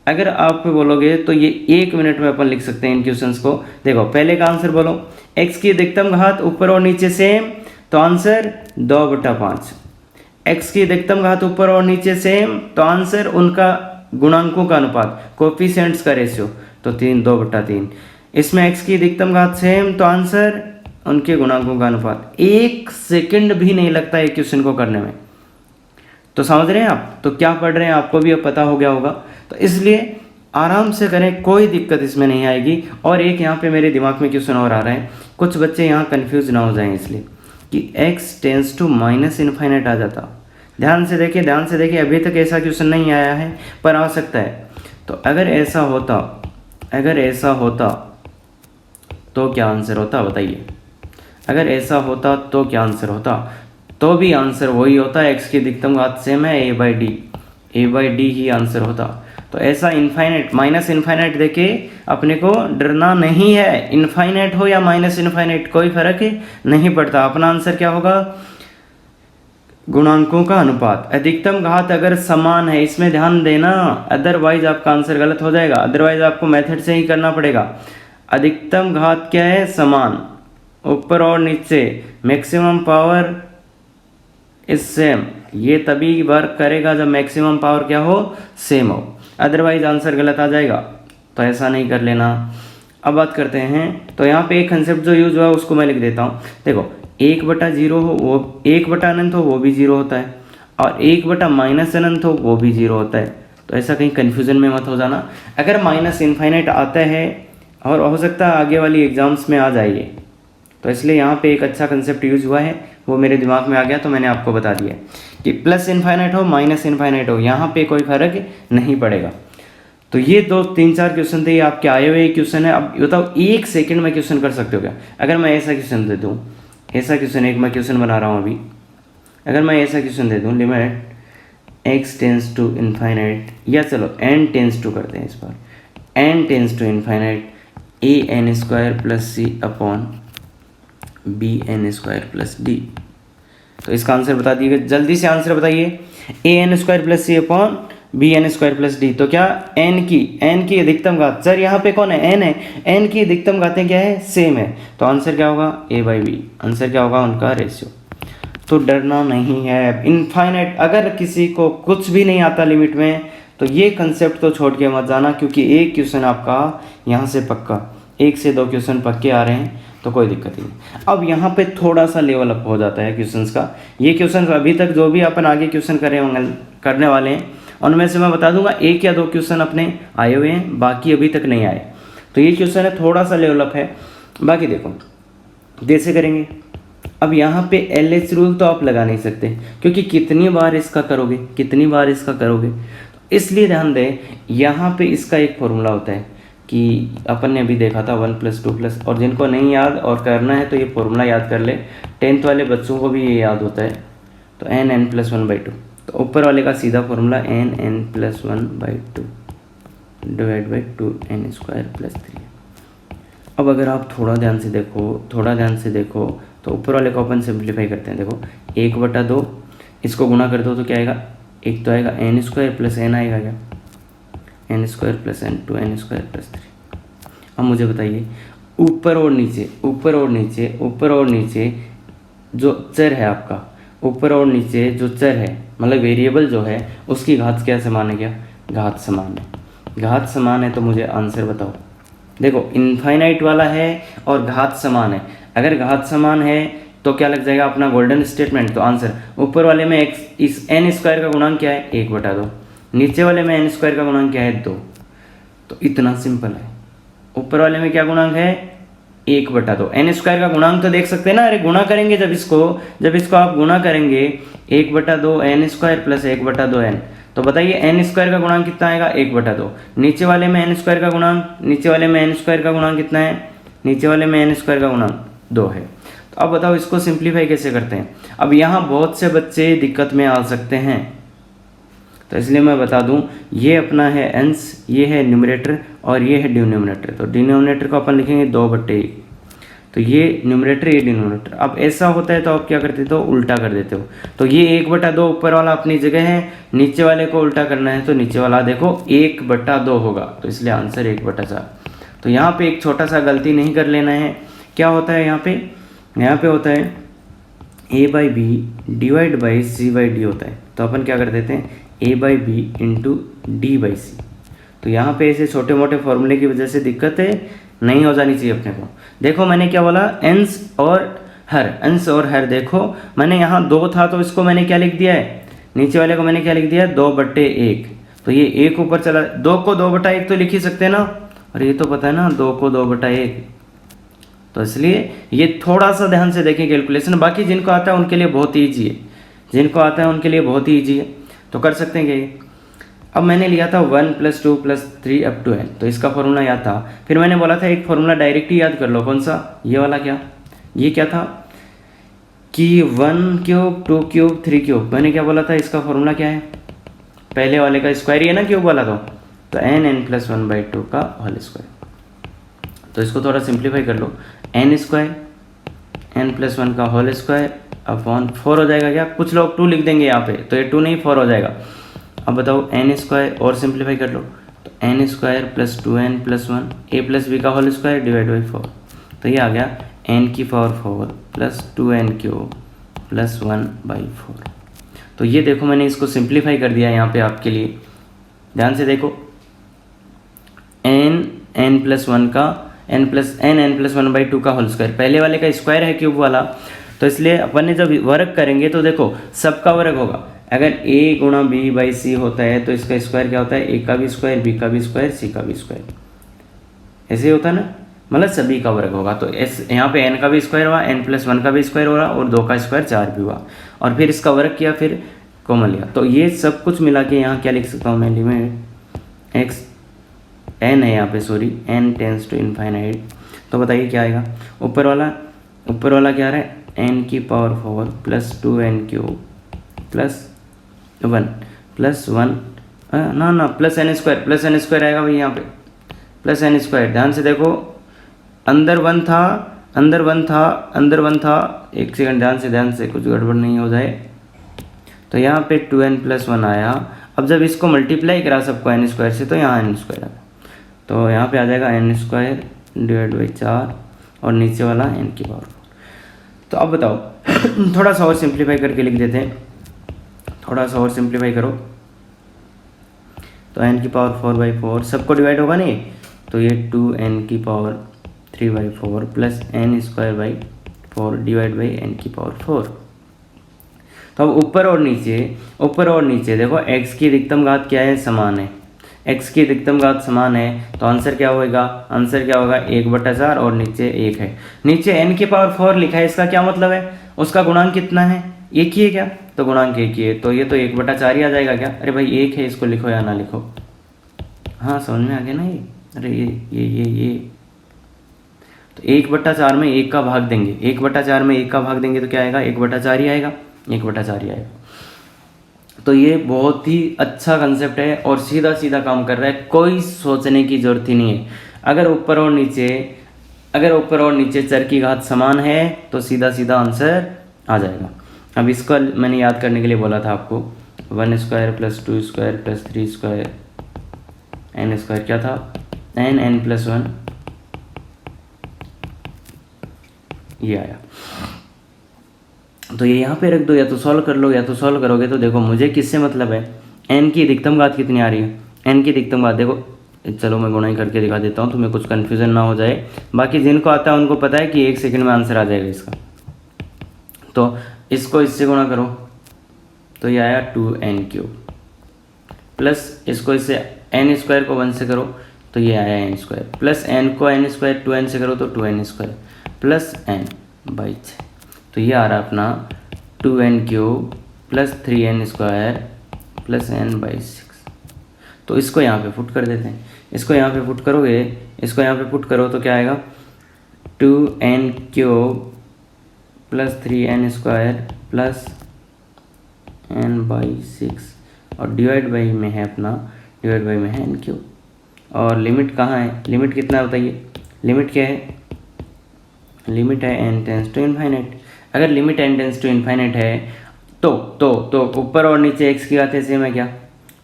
अगर आप बोलोगे तो ये 1 मिनट में अपन लिख सकते हैं इन क्वेश्चंस को। देखो पहले का आंसर बोलो, x की अधिकतम घात ऊपर और नीचे सेम, तो आंसर 2/5। x की अधिकतम घात ऊपर और नीचे सेम, तो आंसर उनका गुणांकों का अनुपात, कोफिशिएंट्स का रेशियो, तो 2/3। इसमें x की अधिकतम घात सेम, तो आंसर उनके गुणांकों का अनुपात। 1 सेकंड भी नहीं लगता है क्वेश्चन को करने में। तो समझ रहे हैं आप, तो क्या पढ़ रहे हैं आपको भी अब पता हो गया होगा। तो इसलिए आराम से करें, कोई दिक्कत इसमें नहीं आएगी। और एक यहाँ पे मेरे दिमाग में क्वेश्चन और आ रहा है, कुछ बच्चे यहाँ कंफ्यूज ना हो जाएं इसलिए कि x टेंस टू -इनफाइनाइट आ जाता। ध्यान से देखिए, अभी तक ऐसा क्वेश्चन नहीं आया है पर आ सकता है। तो अगर ऐसा होता तो क्या आंसर होता बताइए। अगर ऐसा होता तो क्या आंसर होता, तो भी आंसर वही होता, x की अधिकतम घात सेम है a/d ही आंसर होता। तो ऐसा इनफाइनाइट देके अपने को डरना नहीं है, इनफाइनाइट हो या -इनफाइनाइट कोई फर्क नहीं पड़ता। अपना आंसर क्या होगा, गुणांकों का अनुपात। अधिकतम घात अगर समान है, इसमें ध्यान देना, अदरवाइज आपका आंसर गलत हो जाएगा, अदरवाइज आपको मेथड से ही करना पड़ेगा। अधिकतम घात क्या है, समान, ऊपर और नीचे, मैक्सिमम पावर इज सेम। ये तभी वर्क करेगा जब मैक्सिमम पावर क्या हो, सेम हो, अदरवाइज आंसर गलत आ जाएगा। तो ऐसा नहीं कर लेना। अब बात करते हैं, तो यहाँ पे एक कंसेप्ट जो यूज हुआ उसको मैं लिख देता हूँ। देखो 1/0 हो वो 1/अनंत हो वो भी 0 होता है, और 1/-अनंत हो वो भी 0 होता है। तो ऐसा कहीं कन्फ्यूजन में मत हो जाना। अगर -इनफाइनाइट आता है, और हो सकता है आगे वाली एग्जाम्स में आ जाइए, तो इसलिए यहाँ पे एक अच्छा कंसेप्ट यूज हुआ है, वो मेरे दिमाग में आ गया तो मैंने आपको बता दिया कि +इनफाइनाइट हो -इनफाइनाइट हो, यहाँ पे कोई फर्क नहीं पड़ेगा। तो ये 2 3 4 क्वेश्चन थे, ये आपके आए हुए क्वेश्चन है। अब बताओ 1 सेकंड में क्वेश्चन कर सकते हो क्या? अगर मैं ऐसा क्वेश्चन दे दूँ, ऐसा क्वेश्चन, एक मैं क्वेश्चन बना रहा हूँ अभी, अगर मैं ऐसा क्वेश्चन दे दूँ, limit x tends to infinite, या चलो n टेंस टू करते हैं इस बार, n tends to infinite a n square plus c upon b n square plus d. तो इसका आंसर बता दीजिएगा, जल्दी से आंसर बताइए। a n square plus c upon b n square plus d. तो क्या n की अधिकतम घात, सर यहाँ पे कौन है? n है। n की अधिकतम घातें क्या है? सेम है। तो आंसर क्या होगा? a by B. आंसर क्या होगा उनका? रेशियो। तो डरना नहीं है। इनफाइनाइट, अगर किसी को कुछ भी नहीं आता लिमिट में, तो ये कंसेप्ट तो छोड़ के मत जाना, क्योंकि एक क्वेश्चन आपका यहाँ से पक्का, 1 से 2 क्वेश्चन पक्के आ रहे हैं, तो कोई दिक्कत नहीं। अब यहाँ पे थोड़ा सा लेवल अप हो जाता है क्वेश्चंस का। ये क्वेश्चन अभी तक जो भी अपन आगे क्वेश्चन करने वाले हैं, उनमें से मैं बता दूंगा 1 या 2 क्वेश्चन अपने आए हुए हैं, बाकी अभी तक नहीं आए। तो ये क्वेश्चन है, थोड़ा सा लेवल अप है। बाकी देखो कैसे करेंगे। अब यहाँ पे LH रूल तो आप लगा नहीं सकते, क्योंकि कितनी बार इसका करोगे। तो इसलिए ध्यान दें, यहाँ पे इसका एक फॉर्मूला होता है कि अपन ने अभी देखा था 1 + 2 और जिनको नहीं याद और करना है तो ये फॉर्मूला याद कर ले। 10th वाले बच्चों को भी ये याद होता है। तो n + 1/2, तो ऊपर वाले का सीधा formula n + 1/2 divide by 2n square plus 3। अब अगर आप थोड़ा ध्यान से देखो तो ऊपर वाले को अपन सिंप्लीफाई करते हैं। देखो 1/2, इसको गुणा कर दो तो क्या आएगा? एक तो आएगा n स्क्वायर प्लस n आएगा क्या? n square plus n 2n square plus 3। अब मुझे बताइए, ऊपर और नीचे जो चर है आपका, ऊपर और नीचे जो चर है, मतलब वेरिएबल जो है, उसकी घात क्या समान है? क्या घात समान है? घात समान है तो मुझे आंसर बताओ। देखो इनफाइनाइट वाला है और घात समान है। अगर घात समान है तो क्या लग जाएगा अपना गोल्डन स्टेटमेंट। तो आंसर ऊपर वाले में इस n स्क्वायर का गुणांक क्या है? 1/2। नीचे वाले में n स्क्वायर का गुणांक क्या है? 2। तो इतना सिंपल है। ऊपर वाले में क्या गुणांक है? 1/2। n स्क्वायर का गुणांक तो देख सकते हैं ना। अरे गुणा करेंगे जब इसको आप गुणा करेंगे 1/2 n स्क्वायर प्लस 1/2 n, तो बताइए n स्क्वायर का गुणांक कितना आएगा? 1/2। नीचे वाले में n स्क्वायर का गुणांक कितना है? नीचे वाले में n स्क्वायर का गुणांक 2 है। तो अब बताओ इसको सिंप्लीफाई कैसे करते हैं। अब यहाँ बहुत से बच्चे दिक्कत में आ सकते हैं, तो इसलिए मैं बता दूं, ये अपना है अंश, ये है न्यूमरेटर और ये है डिनोमिनेटर। तो डिनोमिनेटर को अपन लिखेंगे 2/1, तो ये न्यूमरेटर, ये डिनोमिनेटर। अब ऐसा होता है तो आप क्या करते हो? उल्टा कर देते हो। तो ये 1/2 ऊपर वाला अपनी जगह है, नीचे वाले को उल्टा करना है तो नीचे वाला देखो 1/2 होगा, तो इसलिए आंसर 1/4। तो यहाँ पे एक छोटा सा गलती नहीं कर लेना है। क्या होता है यहाँ पे होता है a/b डिवाइड बाई c/d होता है। तो अपन क्या कर देते हैं? a/b into d/c। तो यहाँ पे ऐसे छोटे मोटे फॉर्मूले की वजह से दिक्कतें नहीं हो जानी चाहिए अपने को। देखो मैंने क्या बोला? अंश और हर। देखो मैंने यहाँ 2 था तो इसको मैंने क्या लिख दिया है? नीचे वाले को मैंने क्या लिख दिया है? 2/1। तो ये 1 ऊपर चला, 2 को 2/1 तो लिख ही सकते हैं ना। और ये तो पता है ना 2 को 2/1। तो इसलिए ये थोड़ा सा ध्यान से देखें कैलकुलेशन। बाकी जिनको आता है उनके लिए बहुत ईजी है, तो कर सकते हैं क्या ये। अब मैंने लिया था 1 + 2 + 3 अप टू n, तो इसका फॉर्मूला याद था। फिर मैंने बोला था एक फॉर्मूला डायरेक्ट ही याद कर लो। कौन सा? ये वाला। ये क्या था कि 1³ 2³ 3³। मैंने क्या बोला था? इसका फॉर्मूला क्या है? पहले वाले का स्क्वायर ही है ना, क्यूब वाला। तो n + 1/2 का होल स्क्वायर। तो इसको थोड़ा सिंप्लीफाई कर लो। n स्क्वायर n + 1 का होल स्क्वायर अपॉन 4 हो जाएगा क्या? कुछ लोग 2 लिख देंगे यहाँ पे, तो ये 2 नहीं 4 हो जाएगा। अब बताओ n स्क्वायर और सिंप्लीफाई कर लो, तो n square plus 2n + 1 a + b का होल स्क्वायर डिवाइड बाई 4। तो ये आ गया n⁴ प्लस 2n³ प्लस 1/4। तो ये देखो मैंने इसको सिंप्लीफाई कर दिया यहाँ पे आपके लिए। ध्यान से देखो, n + 1 का n + 1/2 का होल स्क्वायर, पहले वाले का स्क्वायर है क्यूब वाला, तो इसलिए अपन ने जब वर्ग करेंगे तो देखो सबका वर्ग होगा। अगर a × b/c होता है तो इसका स्क्वायर क्या होता है? a का भी स्क्वायर, b का भी स्क्वायर, c का भी स्क्वायर, ऐसे होता है ना, मतलब सभी का वर्ग होगा। तो यहाँ पे n का भी स्क्वायर हुआ, n + 1 का भी स्क्वायर हो रहा और 2 का स्क्वायर 4 भी हुआ, और फिर इसका वर्ग किया, फिर कॉमन लिया। तो ये सब कुछ मिला के यहाँ क्या लिख सकता हूँ मैं? लिमिट x n है यहाँ पे, sorry n tends to infinite, तो बताइए क्या आएगा। ऊपर वाला क्या आ रहा है, n की power 4 plus 2n cube plus 1 plus 1 ना प्लस n स्क्वायर आएगा भाई यहाँ पे, प्लस n स्क्वायर। ध्यान से देखो, अंदर वन था, एक सेकंड ध्यान से कुछ गड़बड़ नहीं हो जाए। तो यहाँ पे 2n प्लस 1 आया। अब जब इसको मल्टीप्लाई करा सबको n स्क्वायर से, तो यहाँ n स्क्वायर आया, तो यहाँ पे आ जाएगा n स्क्वायर डिवाइड बाई 4 और नीचे वाला n की पावर 4। तो अब बताओ थोड़ा सा और सिंप्लीफाई करके लिख देते हैं, थोड़ा सा और सिंप्लीफाई करो। तो n की पावर 4/4 सबको डिवाइड होगा नहीं, तो ये 2n की power 3/4 plus n square by 4 divide by n की पावर 4। तो अब ऊपर और नीचे देखो, x की अधिकतम घात क्या है, समान है। x की अधिकतम घात समान है, तो आंसर क्या होगा, 1/4 और नीचे 1 है। नीचे n की पावर 4 लिखा है, इसका क्या मतलब है, उसका गुणांक कितना है, एक ही है क्या, तो गुणांक एक ही है, तो ये तो 1/4 ही आ जाएगा क्या। अरे भाई 1 है, इसको लिखो या ना लिखो, हाँ समझ में आ गया ना ये। अरे ये तो 1/4 में 1 का भाग देंगे, 1/4 में 1 का भाग देंगे तो क्या आएगा, 1/4 ही आएगा, 1/4 ही आएगा। तो ये बहुत ही अच्छा कंसेप्ट है और सीधा सीधा काम कर रहा है, कोई सोचने की ज़रूरत ही नहीं है। अगर ऊपर और नीचे चर की घात समान है तो सीधा सीधा आंसर आ जाएगा। अब इसको मैंने याद करने के लिए बोला था आपको, 1 square plus 2 square plus 3 square n square क्या था, n प्लस 1, ये आया। तो ये यहाँ पे रख दो, या तो सॉल्व कर लो, या तो सॉल्व करोगे तो देखो मुझे किससे मतलब है, n की अधिकतम घात कितनी आ रही है, n की अधिकतम घात देखो, चलो मैं गुणा ही करके दिखा देता हूँ, तुम्हें कुछ कन्फ्यूज़न ना हो जाए। बाकी जिनको आता है उनको पता है कि 1 सेकंड में आंसर आ जाएगा इसका। तो इसको इससे गुणा करो तो ये आया 2n क्यूब, प्लस इसको इससे n स्क्वायर को 1 से करो तो ये आया n स्क्वायर, प्लस n को n स्क्वायर 2n से करो तो 2n स्क्वायर प्लस n/6, तो ये आ रहा अपना 2n cube plus 3n square plus n/6। तो इसको यहाँ पे पुट कर देते हैं, इसको यहाँ पे पुट करोगे, इसको यहाँ पे पुट करो तो क्या आएगा, 2n cube plus 3n square plus n/6 और डिवाइड बाई में है n क्यूब। और लिमिट कहाँ है, लिमिट कितना बताइए, लिमिट क्या है, लिमिट है n टेंस टू इनफाइनाइट। अगर limit n tends to infinite है तो ऊपर और नीचे x की घातें सेम है क्या,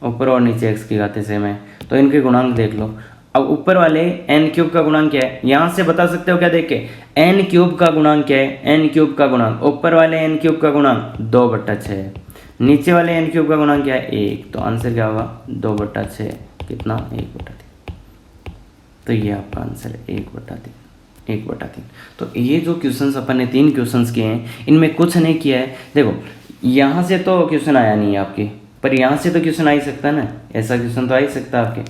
ऊपर और नीचे x की घातें सेम है, तो इनके गुणांक देख लो। अब ऊपर वाले n क्यूब का गुणांक क्या है, यहाँ से बता सकते हो क्या देख के, n क्यूब का गुणांक क्या है, n क्यूब का गुणांक, ऊपर वाले n क्यूब का गुणांक 2/6 है, नीचे वाले n क्यूब का गुणांक क्या है 1, तो आंसर क्या होगा 2/6 कितना 1/3। तो ये आपका आंसर है 1/3। तो ये जो क्वेश्चंस अपन ने 3 क्वेश्चंस किए हैं, इनमें कुछ नहीं किया है। देखो यहाँ से तो क्वेश्चन आया नहीं है आपके, पर यहाँ से तो क्वेश्चन आ ही सकता है ना, ऐसा क्वेश्चन तो आ ही सकता है आपके।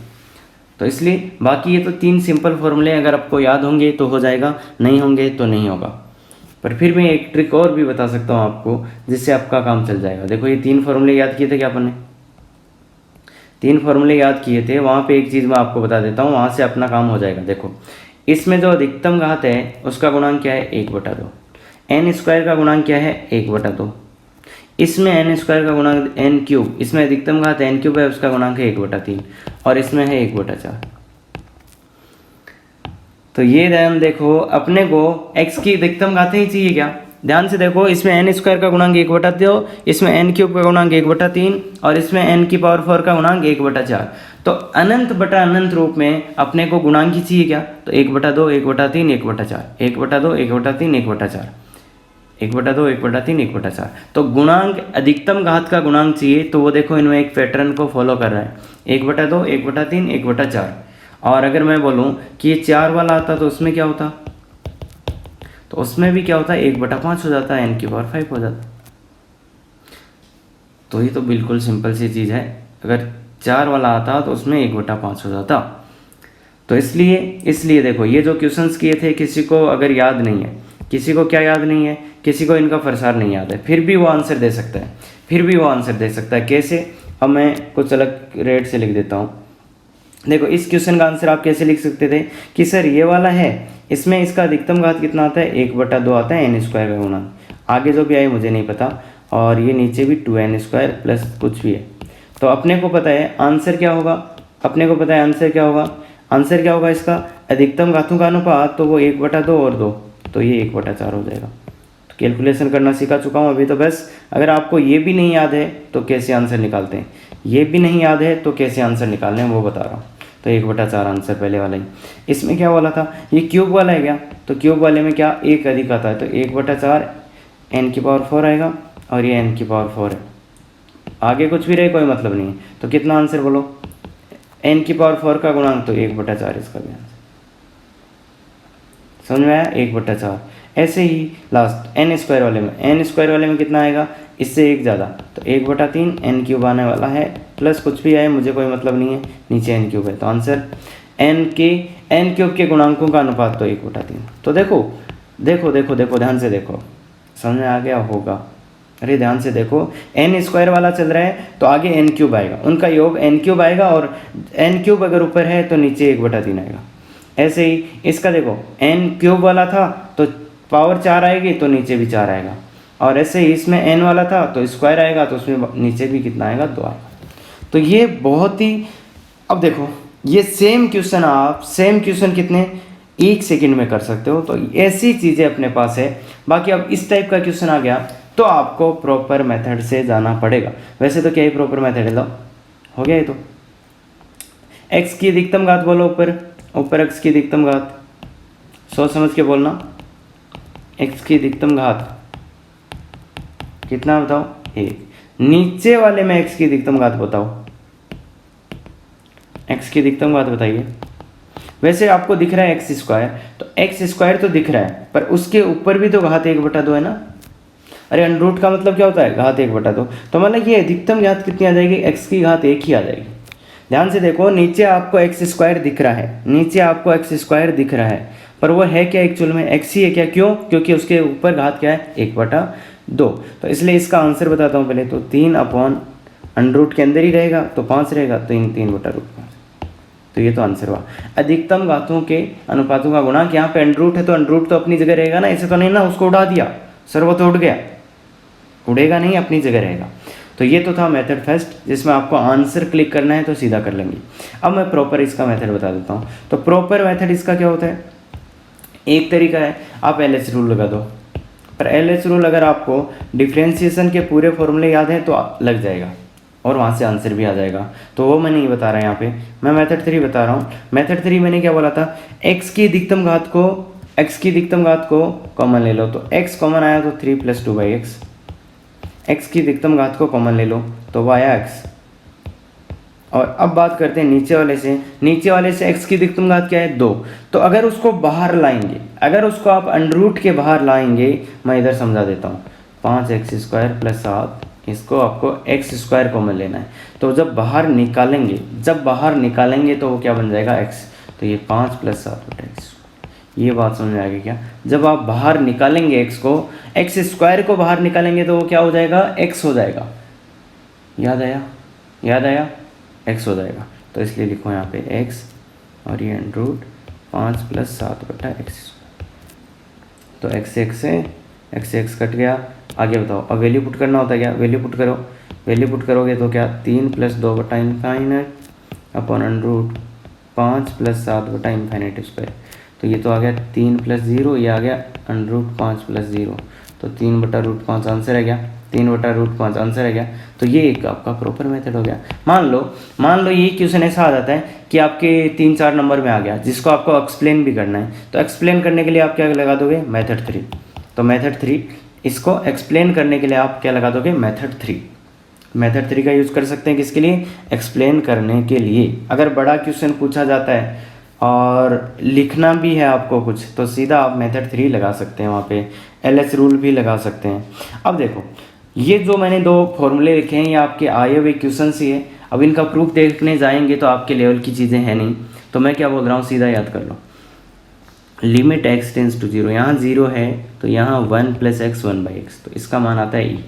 तो इसलिए बाकी ये तो 3 सिंपल फॉर्मूले अगर आपको याद होंगे तो हो जाएगा, नहीं होंगे तो नहीं होगा। पर फिर मैं एक ट्रिक और भी बता सकता हूँ आपको, जिससे आपका काम चल जाएगा। देखो ये 3 फॉर्मूले याद किए थे क्या अपन ने, 3 फॉर्मूले याद किए थे, वहाँ पे एक चीज़ मैं आपको बता देता हूँ, वहाँ से अपना काम हो जाएगा। देखो इसमें जो अधिकतम घात है उसका गुणांक क्या है 1/2, n स्क्वायर का गुणांक क्या है 1/2, इसमें n स्क्वायर का गुणांक n क्यूब, इसमें अधिकतम घात n क्यूब है उसका गुणांक है 1/3 और इसमें है 1/4। तो ये ध्यान देखो, अपने को x की अधिकतम घातें ही चाहिए क्या, ध्यान से देखो, इसमें n स्क्वायर का गुणांक 1/2, इसमें n क्यूब का गुणांक 1/3 और इसमें n की पावर 4 का गुणांक 1/4। तो अनंत बटा अनंत रूप में अपने को गुणांक ही चाहिए क्या, तो 1/2 1/3 1/4, 1/2 1/3 1/4, 1/2 1/3 1/4। तो गुणांक अधिकतम घात का गुणांक चाहिए, तो वो देखो इनमें एक पैटर्न को फॉलो कर रहा है, 1/2 1/3 1/4। और अगर मैं बोलूँ कि ये 4 वाला आता तो उसमें क्या होता, तो उसमें भी क्या होता है 1/5 हो जाता है, n की पावर 5 हो जाता। तो ये तो बिल्कुल सिंपल सी चीज़ है, अगर 4 वाला आता तो उसमें 1/5 हो जाता। तो इसलिए देखो ये जो क्वेश्चंस किए थे, किसी को अगर याद नहीं है, किसी को क्या याद नहीं है, किसी को इनका फरसार नहीं याद है, फिर भी वो आंसर दे सकता है, कैसे। अब मैं कुछ अलग रेट से लिख देता हूँ, देखो इस क्वेश्चन का आंसर आप कैसे लिख सकते थे कि सर ये वाला है, इसमें इसका अधिकतम घात कितना आता है, 1/2 आता है n² का गुणा। आगे जो भी आए मुझे नहीं पता, और ये नीचे भी 2n² प्लस कुछ भी है। तो अपने को पता है आंसर क्या होगा, अपने को पता है आंसर क्या होगा, आंसर क्या होगा इसका, अधिकतम घातों का अनुपात, तो वो 1/2 और 2, तो ये 1/4 हो जाएगा। तो कैलकुलेशन करना सिखा चुका हूँ अभी तो बस। अगर आपको ये भी नहीं याद है तो कैसे आंसर निकालते हैं, ये भी नहीं याद है तो कैसे आंसर निकालने हैं वो बता रहा हूँ। तो 1/4 आंसर पहले वाला ही। इसमें क्या वाला था, ये क्यूब वाला है क्या, तो क्यूब वाले में क्या एक अधिक आता है, तो 1/4 n⁴ आएगा, और ये n⁴ है। आगे कुछ भी रहे कोई मतलब नहीं है। तो कितना आंसर बोलो, n⁴ का गुणांक, तो 1/4 इसका भी आंसर। समझ में आया, 1/4। ऐसे ही लास्ट n² वाले में, n² वाले में कितना आएगा, इससे एक ज़्यादा, तो 1/3 n³ आने वाला है, प्लस कुछ भी आए मुझे कोई मतलब नहीं है, नीचे n³ है। तो आंसर n³ के गुणांकों का अनुपात तो 1/3। तो देखो देखो देखो देखो ध्यान से देखो, समझ में आ गया होगा। अरे ध्यान से देखो, n² वाला चल रहा है तो आगे n³ आएगा, उनका योग n³ आएगा, और n³ अगर ऊपर है तो नीचे 1/3 आएगा। ऐसे ही इसका देखो, n³ वाला था तो पावर 4 आएगी तो नीचे भी 4 आएगा, और ऐसे ही इसमें n वाला था तो स्क्वायर आएगा, तो उसमें नीचे भी कितना आएगा, 2 आएगा। तो ये बहुत ही, अब देखो ये सेम क्वेश्चन आप, सेम क्वेश्चन कितने 1 सेकंड में कर सकते हो। तो ऐसी चीज़ें अपने पास है। बाकी अब इस टाइप का क्वेश्चन आ गया तो आपको प्रॉपर मेथड से जाना पड़ेगा। वैसे तो क्या ही प्रॉपर मेथड है, लो हो गया ये। तो x की अधिकतम घात बोलो, ऊपर x की अधिकतम घात, सोच समझ के बोलना। x की अधिकतम घात कितना बताओ, 1। नीचे वाले में x की अधिकतम घात बताओ, x की अधिकतम घात बताइए। वैसे आपको दिख रहा है x², तो x² तो दिख रहा है, पर उसके ऊपर भी तो घात 1/2 है ना। अरे अंडर का मतलब क्या होता है, घात 1/2। तो मतलब ये अधिकतम घात कितनी आ जाएगी, x की घात 1 ही आ जाएगी। ध्यान से देखो, नीचे आपको x² दिख रहा है, नीचे आपको x² दिख रहा है, पर वो है क्या एक्चुअल में, x ही है क्या, क्यों, क्योंकि उसके ऊपर घात क्या है, 1/2। तो इसलिए इसका आंसर बताता हूँ पहले। तो 3/√, के अंदर ही रहेगा तो 5 रहेगा, तो 3/√5। तो ये तो आंसर हुआ। अधिकतम घातों के अनुपातों का गुणांक, यहाँ पे अंडर है तो अंडर तो अपनी जगह रहेगा ना, ऐसे तो नहीं ना उसको उड़ा दिया, सर वो तो उड़ गया, उड़ेगा नहीं, अपनी जगह रहेगा। तो ये तो था मेथड फर्स्ट, जिसमें आपको आंसर क्लिक करना है तो सीधा कर लेंगे। अब मैं प्रॉपर इसका मेथड बता देता हूँ। तो प्रॉपर मेथड इसका क्या होता है, एक तरीका है आप LH रूल लगा दो, पर LH रूल अगर आपको डिफ्रेंशिएशन के पूरे फॉर्मूले याद हैं तो लग जाएगा, और वहाँ से आंसर भी आ जाएगा। तो वो मैं नहीं बता रहा यहाँ पे, मैं मेथड 3 बता रहा हूँ। मेथड 3 मैंने क्या बोला था, x की अधिकतम घात को कॉमन ले लो, तो x कॉमन आया तो 3 + 2/x। x की अधिकतम घात को कॉमन ले लो तो वो आया x। और अब बात करते हैं नीचे वाले से। नीचे वाले से x की अधिकतम घात क्या है, 2। तो अगर उसको बाहर लाएंगे, अगर उसको आप अंडर के बाहर लाएंगे, मैं इधर समझा देता हूँ, 5x² + 7, इसको आपको x² कॉमन लेना है। तो जब बाहर निकालेंगे तो वो क्या बन जाएगा, x। तो ये 5 + 7/x। ये बात समझ में आ गई क्या, जब आप बाहर निकालेंगे x को, x² को बाहर निकालेंगे तो वो क्या हो जाएगा, x हो जाएगा। याद आया, x हो जाएगा। तो इसलिए लिखो यहाँ पे x, और ये √5 + 7/x। तो x से x कट गया। आगे बताओ, अब वैल्यू पुट करना होता है क्या, वैल्यू पुट करो। वैल्यू पुट करोगे तो क्या, 3 + 2/∞ अपॉन √5 + 7/∞²। तो ये तो आ गया 3 + 0, ये आ गया √5 + 0, तो 3/√5 आंसर है क्या, 3/√5 आंसर है क्या। तो ये एक आपका प्रॉपर मेथड हो गया। मान लो ये क्वेश्चन ऐसा आ जाता है कि आपके 3-4 नंबर में आ गया, जिसको आपको एक्सप्लेन भी करना है। तो एक्सप्लेन करने के लिए आप क्या लगा दोगे, मेथड 3। तो मेथड 3, इसको एक्सप्लेन करने के लिए आप क्या लगा दोगे, मेथड 3। मेथड 3 का यूज़ कर सकते हैं किसके लिए, एक्सप्लेन करने के लिए। अगर बड़ा क्वेश्चन पूछा जाता है और लिखना भी है आपको कुछ, तो सीधा आप मेथड 3 लगा सकते हैं, वहाँ पे LH रूल भी लगा सकते हैं। अब देखो, ये जो मैंने 2 फॉर्मूले लिखे हैं, ये आपके आए हुए क्वेश्चन ही है। अब इनका प्रूफ देखने जाएंगे तो आपके लेवल की चीज़ें हैं नहीं, तो मैं क्या बोल रहा हूँ, सीधा याद कर लो। लिमिट x टेंस टू 0, यहाँ 0 है तो यहाँ 1 + x 1/x, तो इसका मान आता है e।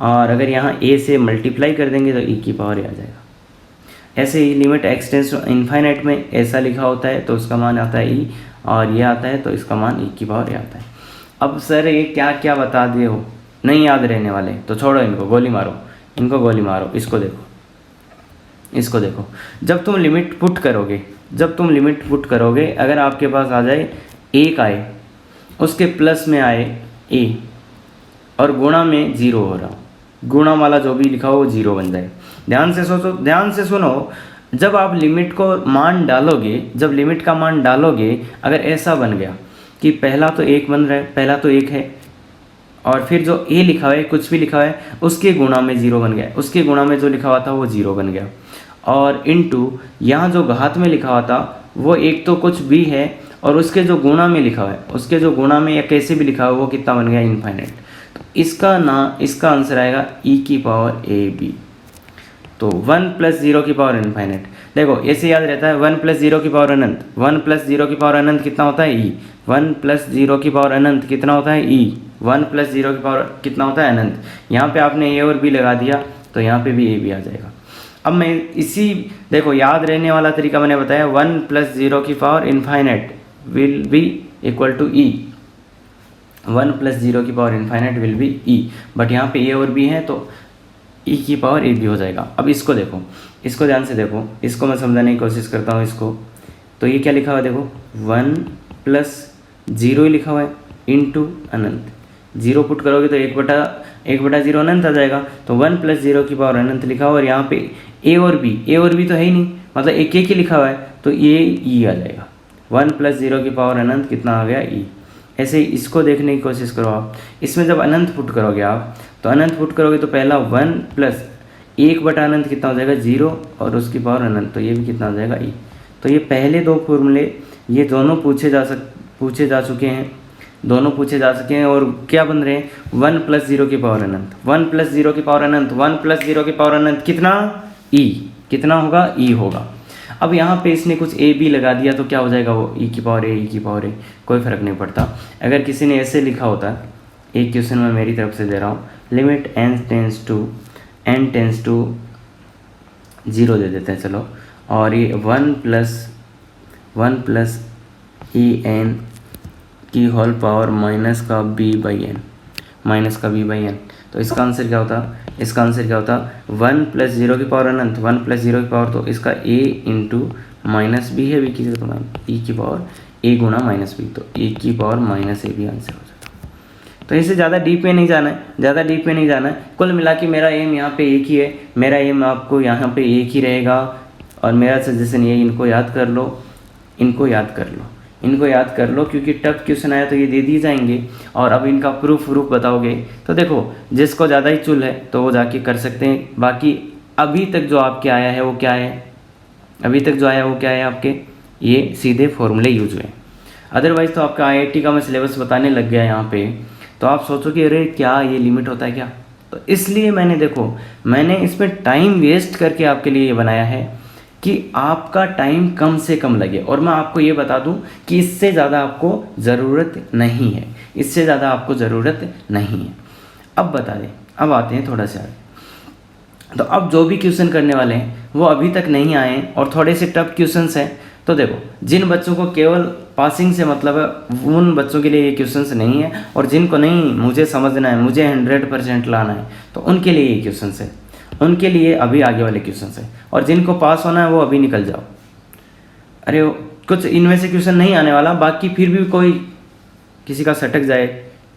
और अगर यहाँ a से मल्टीप्लाई कर देंगे तो e की पावर a आ जाएगा। ऐसे ही limit x tends to infinite में ऐसा लिखा होता है तो उसका मान आता है ई, और ये आता है तो इसका मान ई की पावर ए आता है। अब सर ये क्या क्या बता दिए हो, नहीं याद रहने वाले तो छोड़ो, इनको गोली मारो, इनको गोली मारो। इसको देखो, इसको देखो, जब तुम लिमिट पुट करोगे, अगर आपके पास आ जाए 1 आए, उसके प्लस में आए ए और गुणा में 0 हो रहा हो, गुणा वाला जो भी लिखा हो वो 0 बन जाए। ध्यान से सोचो, ध्यान से सुनो, जब आप लिमिट को मान डालोगे, जब लिमिट का मान डालोगे, अगर ऐसा बन गया कि पहला तो 1 बन रहा है, पहला तो 1 है, और फिर जो ए लिखा हुआ है, कुछ भी लिखा हुआ है, उसके गुणा में 0 बन गया, उसके गुणा में जो लिखा हुआ था वो 0 बन गया, और इनटू यहाँ जो घात में लिखा हुआ था वो एक तो कुछ भी है, और उसके जो गुणा में लिखा हुआ है, उसके जो गुणा में या कैसे भी लिखा हुआ है वो कितना बन गया, इनफाइनाइट। तो इसका आंसर आएगा ई की पावर ए बी। तो 1 + 0 की पावर इनफाइनाइट। देखो ऐसे याद रहता है, 1 + 0 की पावर अनंत, 1 + 0 की पावर अनंत कितना होता है, ई। 1 + 0 की पावर अनंत कितना होता है, ई। 1 + 0 की पावर कितना होता है, अनंत। यहाँ पे आपने ए और बी लगा दिया तो यहाँ पे भी ए बी आ जाएगा। अब मैं इसी, देखो याद रहने वाला तरीका मैंने बताया, 1 + 0 की power infinite will be equal to e. 1 + 0 की power infinite will be e, but यहाँ पे ए और बी है तो ई की पावर ए बी हो जाएगा। अब इसको देखो, इसको ध्यान से देखो, इसको मैं समझाने की कोशिश करता हूँ इसको। तो ये क्या लिखा हुआ है, देखो 1 + 0 लिखा हुआ है इनटू अनंत। 0 पुट करोगे तो 1/0 अनंत आ जाएगा, तो 1 + 0 की पावर अनंत लिखा हुआ, और यहाँ पे ए और बी तो है ही नहीं, मतलब एक ही लिखा हुआ है, तो ये ई आ जाएगा। 1 + 0 की पावर अनंत कितना आ गया, ई। ऐसे ही इसको देखने की कोशिश करो आप। इसमें जब अनंत पुट करोगे आप, तो अनंत पुट करोगे तो पहला 1 + 1/अनंत कितना हो जाएगा, 0, और उसकी पावर अनंत, तो ये भी कितना हो जाएगा, ई। तो ये पहले दो फॉर्मूले, ये दोनों पूछे जा चुके हैं, दोनों पूछे जा सके हैं, और क्या बन रहे हैं, 1 + 0 की पावर अनंत, 1 + 0 की पावर अनंत, 1 + 0 की पावर अनंत कितना, ई। कितना होगा, ई होगा। अब यहाँ पे इसने कुछ ए बी लगा दिया तो क्या हो जाएगा, वो ई की पावर ए, ई की पावर ए, कोई फ़र्क नहीं पड़ता। अगर किसी ने ऐसे लिखा होता, एक क्वेश्चन मैं मेरी तरफ से दे रहा हूँ, लिमिट n टेंस टू 0 दे देते हैं चलो, और ये 1 + en की होल पावर -b/n, तो इसका आंसर क्या होता, 1 + 0 की पावर अनंत, 1 + 0 की पावर, तो इसका a × -b है, b की जगह तो e की पावर a गुणा -b, तो a की पावर -ab आंसर हो जाता। तो इससे ज़्यादा डीप में नहीं जाना है, कुल मिला के मेरा एम यहाँ पे एक ही है, मेरा एम आपको यहाँ पे एक ही रहेगा, और मेरा सजेशन ये, इनको याद कर लो, क्योंकि टफ क्वेश्चन आया तो ये दे दिए जाएंगे, और अब इनका प्रूफ बताओगे तो देखो जिसको ज़्यादा ही चुल है तो वो जाके कर सकते हैं। बाकी अभी तक जो आपके आया है वो क्या है, आपके ये सीधे फॉर्मूले यूज हुए। अदरवाइज़ तो आपका IIT का मैं सिलेबस बताने लग गया यहाँ पे, तो आप सोचोगे अरे क्या ये लिमिट होता है क्या, तो इसलिए मैंने इसमें टाइम वेस्ट करके आपके लिए ये बनाया है कि आपका टाइम कम से कम लगे, और मैं आपको ये बता दूं कि इससे ज़्यादा आपको ज़रूरत नहीं है, अब बता दें, अब आते हैं थोड़ा सा आगे। तो अब जो भी क्वेश्चन करने वाले हैं वो अभी तक नहीं आए हैं और थोड़े से टफ क्वेश्चंस हैं, तो देखो जिन बच्चों को केवल पासिंग से मतलब है उन बच्चों के लिए ये क्वेश्चंस नहीं है, और जिनको नहीं मुझे समझना है, मुझे 100% लाना है, तो उनके लिए ये क्वेश्चंस है, उनके लिए अभी आगे वाले क्वेश्चंस है, और जिनको पास होना है वो अभी निकल जाओ। अरे कुछ इनमें से क्वेश्चन नहीं आने वाला, बाकी फिर भी कोई किसी का सटक जाए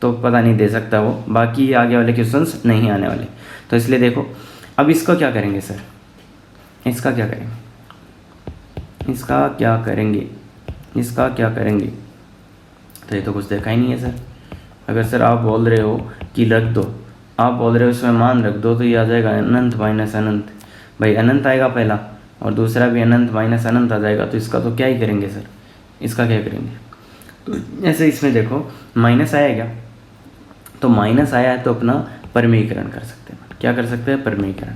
तो पता नहीं दे सकता वो, बाकी आगे वाले क्वेश्चंस नहीं आने वाले। तो इसलिए देखो अब इसको क्या करेंगे सर, इसका क्या करेंगे, तो ये तो कुछ देखा ही नहीं है सर। अगर सर आप बोल रहे हो कि रख दो, आप बोल रहे हो इसमें मान रख दो, तो ये आ जाएगा अनंत माइनस अनंत, भाई अनंत आएगा पहला और दूसरा भी अनंत माइनस अनंत आ जाएगा, तो इसका तो क्या ही करेंगे सर, इसका क्या करेंगे। तो ऐसे इसमें देखो माइनस आया क्या, तो माइनस आया है तो अपना परमीकरण कर सकते हैं, क्या कर सकते हैं, परमीकरण।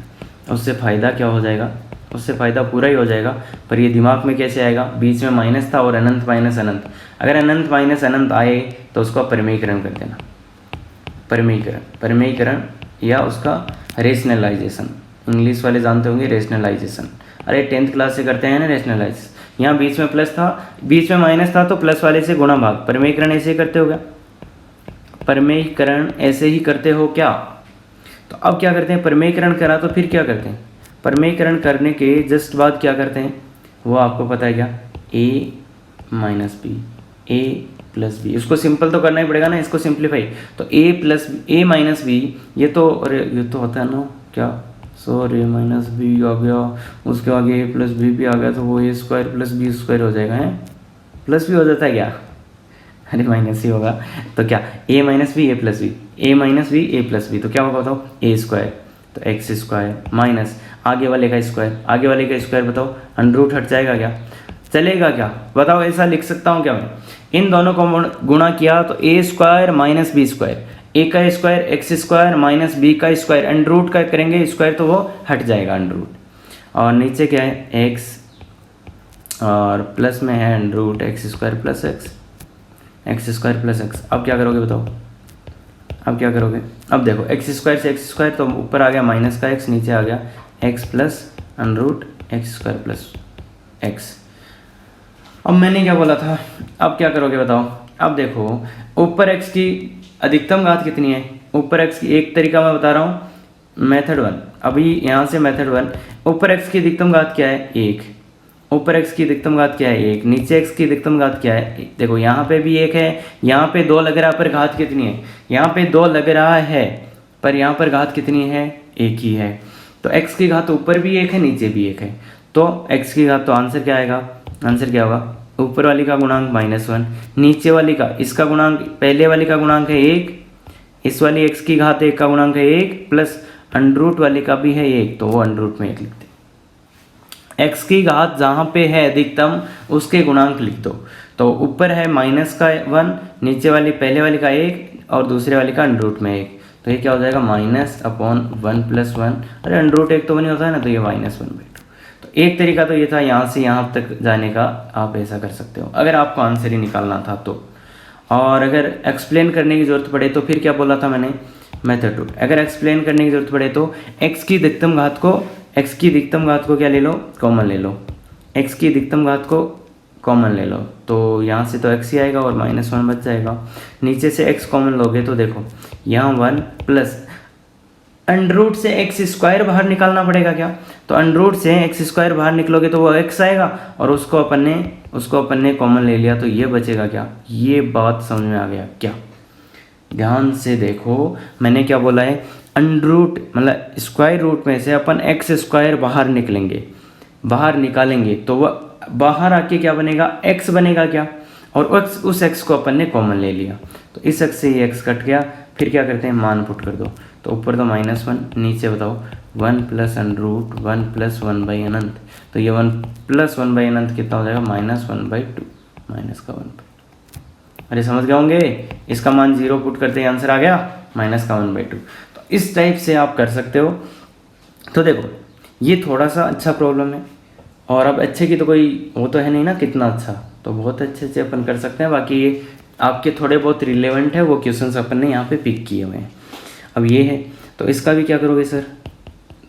उससे फ़ायदा क्या हो जाएगा, उससे फ़ायदा पूरा ही हो जाएगा, पर ये दिमाग में कैसे आएगा, बीच में माइनस था और अनंत माइनस अनंत, अगर अनंत माइनस अनंत आए तो उसको परमीकरण कर देना, परमीकरण या उसका रेशनलाइजेशन, इंग्लिश वाले जानते होंगे रेशनलाइजेशन। अरे 10th क्लास से करते हैं ना रेशनलाइज। यहाँ बीच में प्लस था, बीच में माइनस था, तो प्लस वाले से गुणा भाग। परिमेयीकरण ऐसे ही करते हो क्या? परिमेयीकरण ऐसे ही करते हो क्या? तो अब क्या करते हैं, परिमेयीकरण करा तो फिर क्या करते हैं, परिमेयीकरण करने के जस्ट बाद क्या करते हैं वो आपको पता है क्या, a minus b, a plus b. उसको सिंपल तो करना ही पड़ेगा ना, इसको सिंप्लीफाई। तो a माइनस बी, ये तो अरे ये तो होता है ना क्या, सॉरी माइनस बी आ गया, उसके आगे a प्लस बी भी आ गया, तो वो a square plus b square हो जाएगा। है प्लस भी हो जाता है क्या? अरे माइनस ही होगा। तो क्या a minus b a plus b, a minus b a plus b, तो क्या होगा बताओ, ए स्क्वायर, तो एक्स स्क्वायर माइनस आगे वाले का स्क्वायर, आगे वाले का स्क्वायर बताओ, अंडर रूट हट जाएगा क्या, चलेगा क्या बताओ? ऐसा लिख सकता हूँ क्या मैं, इन दोनों को गुणा किया तो a square minus b square, a का square x square minus b का स्क्वायर, अंडर रूट का करेंगे स्क्वायर तो वो हट जाएगा अंडर रूट, और नीचे क्या है एक्स और प्लस में है under root x square plus x square plus x. अब क्या करोगे बताओ, अब क्या करोगे, अब देखो एक्स स्क्वायर से एक्स स्क्वायर, तो ऊपर आ गया माइनस का एक्स, नीचे आ गया x plus under root x square plus x. अब मैंने क्या बोला था, अब क्या करोगे बताओ? अब देखो ऊपर एक्स की अधिकतम घात कितनी है, ऊपर एक्स की एक तरीका मैं बता रहा हूँ, मेथड 1, अभी यहाँ से मेथड 1, ऊपर एक्स की अधिकतम घात क्या है, एक, ऊपर x की अधिकतम घात क्या है, एक, नीचे x की अधिकतम घात क्या है, देखो यहाँ पे भी एक है, यहाँ पे 2 लग रहा है, पर घात कितनी है, यहाँ पे 2 लग रहा है पर यहाँ पर घात कितनी है, एक ही है। तो x की घात ऊपर भी एक है नीचे भी एक है, तो x की घात, तो आंसर क्या आएगा, आंसर क्या होगा, ऊपर वाली का गुणांक -1, नीचे वाली का, इसका गुणांक, पहले वाली का गुणांक है 1, इस वाली x की घात 1 का गुणांक है 1, प्लस अंडर रूट वाली का भी है 1, तो वो अंडर रूट में 1 लिखते हैं। x की घात जहाँ पे है अधिकतम उसके गुणांक लिख दो, तो ऊपर है माइनस का 1, नीचे वाली पहले वाली का 1 और दूसरे वाली का अंडर रूट में 1, तो ये क्या हो जाएगा -1 प्लस 1, अरे अंडर रूट 1 तो नहीं होता है ना, तो ये -1/2। तो एक तरीका तो ये था यहाँ से यहाँ तक जाने का, आप ऐसा कर सकते हो अगर आपको आंसर ही निकालना था तो। और अगर एक्सप्लेन करने की ज़रूरत पड़े तो फिर क्या बोला था मैंने, मेथड 2, अगर एक्सप्लेन करने की ज़रूरत पड़े तो x की अधिकतम घात को क्या ले लो, कॉमन ले लो, x की अधिकतम घात को कॉमन ले लो, तो यहाँ से तो x ही आएगा और -1 बच जाएगा, नीचे से x कॉमन लोगे तो देखो यहाँ 1 प्लस अंडर रूट से एक्स स्क्वायर बाहर निकालना पड़ेगा क्या, तो अंडर रूट से एक्स स्क्वायर बाहर निकलोगे तो वो x आएगा, और उसको अपन ने कॉमन ले लिया, तो ये बचेगा क्या, ये बात समझ में आ गया क्या? ध्यान से देखो मैंने क्या बोला है, अंडर रूट मतलब स्क्वायर रूट में से अपन एक्स स्क्वायर बाहर निकालेंगे तो वह बाहर आके क्या बनेगा, x बनेगा क्या, और उस x को अपन ने कॉमन ले लिया, तो इस x से ये x कट गया, फिर क्या करते हैं मान पुट कर दो, तो ऊपर तो -1, नीचे बताओ 1 प्लस अंडर रूट 1 प्लस 1/अनंत, तो ये 1 प्लस 1/अनंत कितना हो जाएगा, -1/2, माइनस का 1/2। अरे समझ गए होंगे, इसका मान 0 पुट करते ही आंसर आ गया -1/2। तो इस टाइप से आप कर सकते हो। तो देखो ये थोड़ा सा अच्छा प्रॉब्लम है, और अब अच्छे की तो कोई वो तो है नहीं ना कितना अच्छा, तो बहुत अच्छे से अपन कर सकते हैं। बाकी ये आपके थोड़े बहुत रिलेवेंट है वो क्वेश्चंस अपन ने यहाँ पे पिक किए हुए हैं। अब ये है तो इसका भी क्या करोगे सर,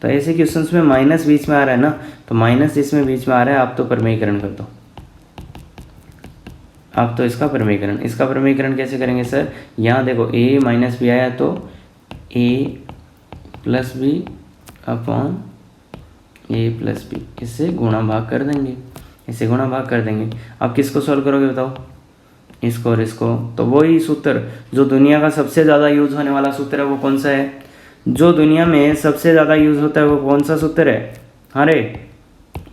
तो ऐसे क्वेश्चंस में माइनस बीच में आ रहा है ना, तो माइनस इसमें बीच में आ रहा है, आप तो परिमेयीकरण कर दो, आप तो इसका परिमेयीकरण कैसे करेंगे सर, यहाँ देखो a माइनस बी आया तो a plus b upon a plus b, इससे गुणा भाग कर देंगे, इससे गुणा भाग कर देंगे। अब किसको सॉल्व करोगे बताओ, इसको और इसको, तो वही सूत्र जो दुनिया का सबसे ज़्यादा यूज़ होने वाला सूत्र है वो कौन सा है, जो दुनिया में सबसे ज़्यादा यूज़ होता है वो कौन सा सूत्र है, अरे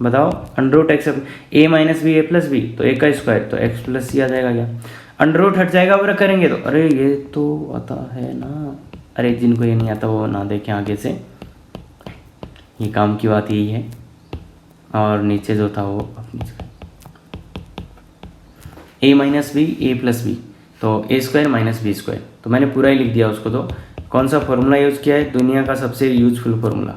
बताओ, under root x a minus b a plus b, तो a का स्क्वायर तो x प्लस सी आ जाएगा क्या, अंडर रूट हट जाएगा और करेंगे तो, अरे ये तो आता है ना, अरे जिनको ये नहीं आता वो ना देखें आगे से, ये काम की बात यही है। और नीचे जो था वो a minus b a plus b, तो a square minus b square, तो मैंने पूरा ही लिख दिया उसको। तो कौन सा फॉर्मूला यूज़ किया है, दुनिया का सबसे useful formula,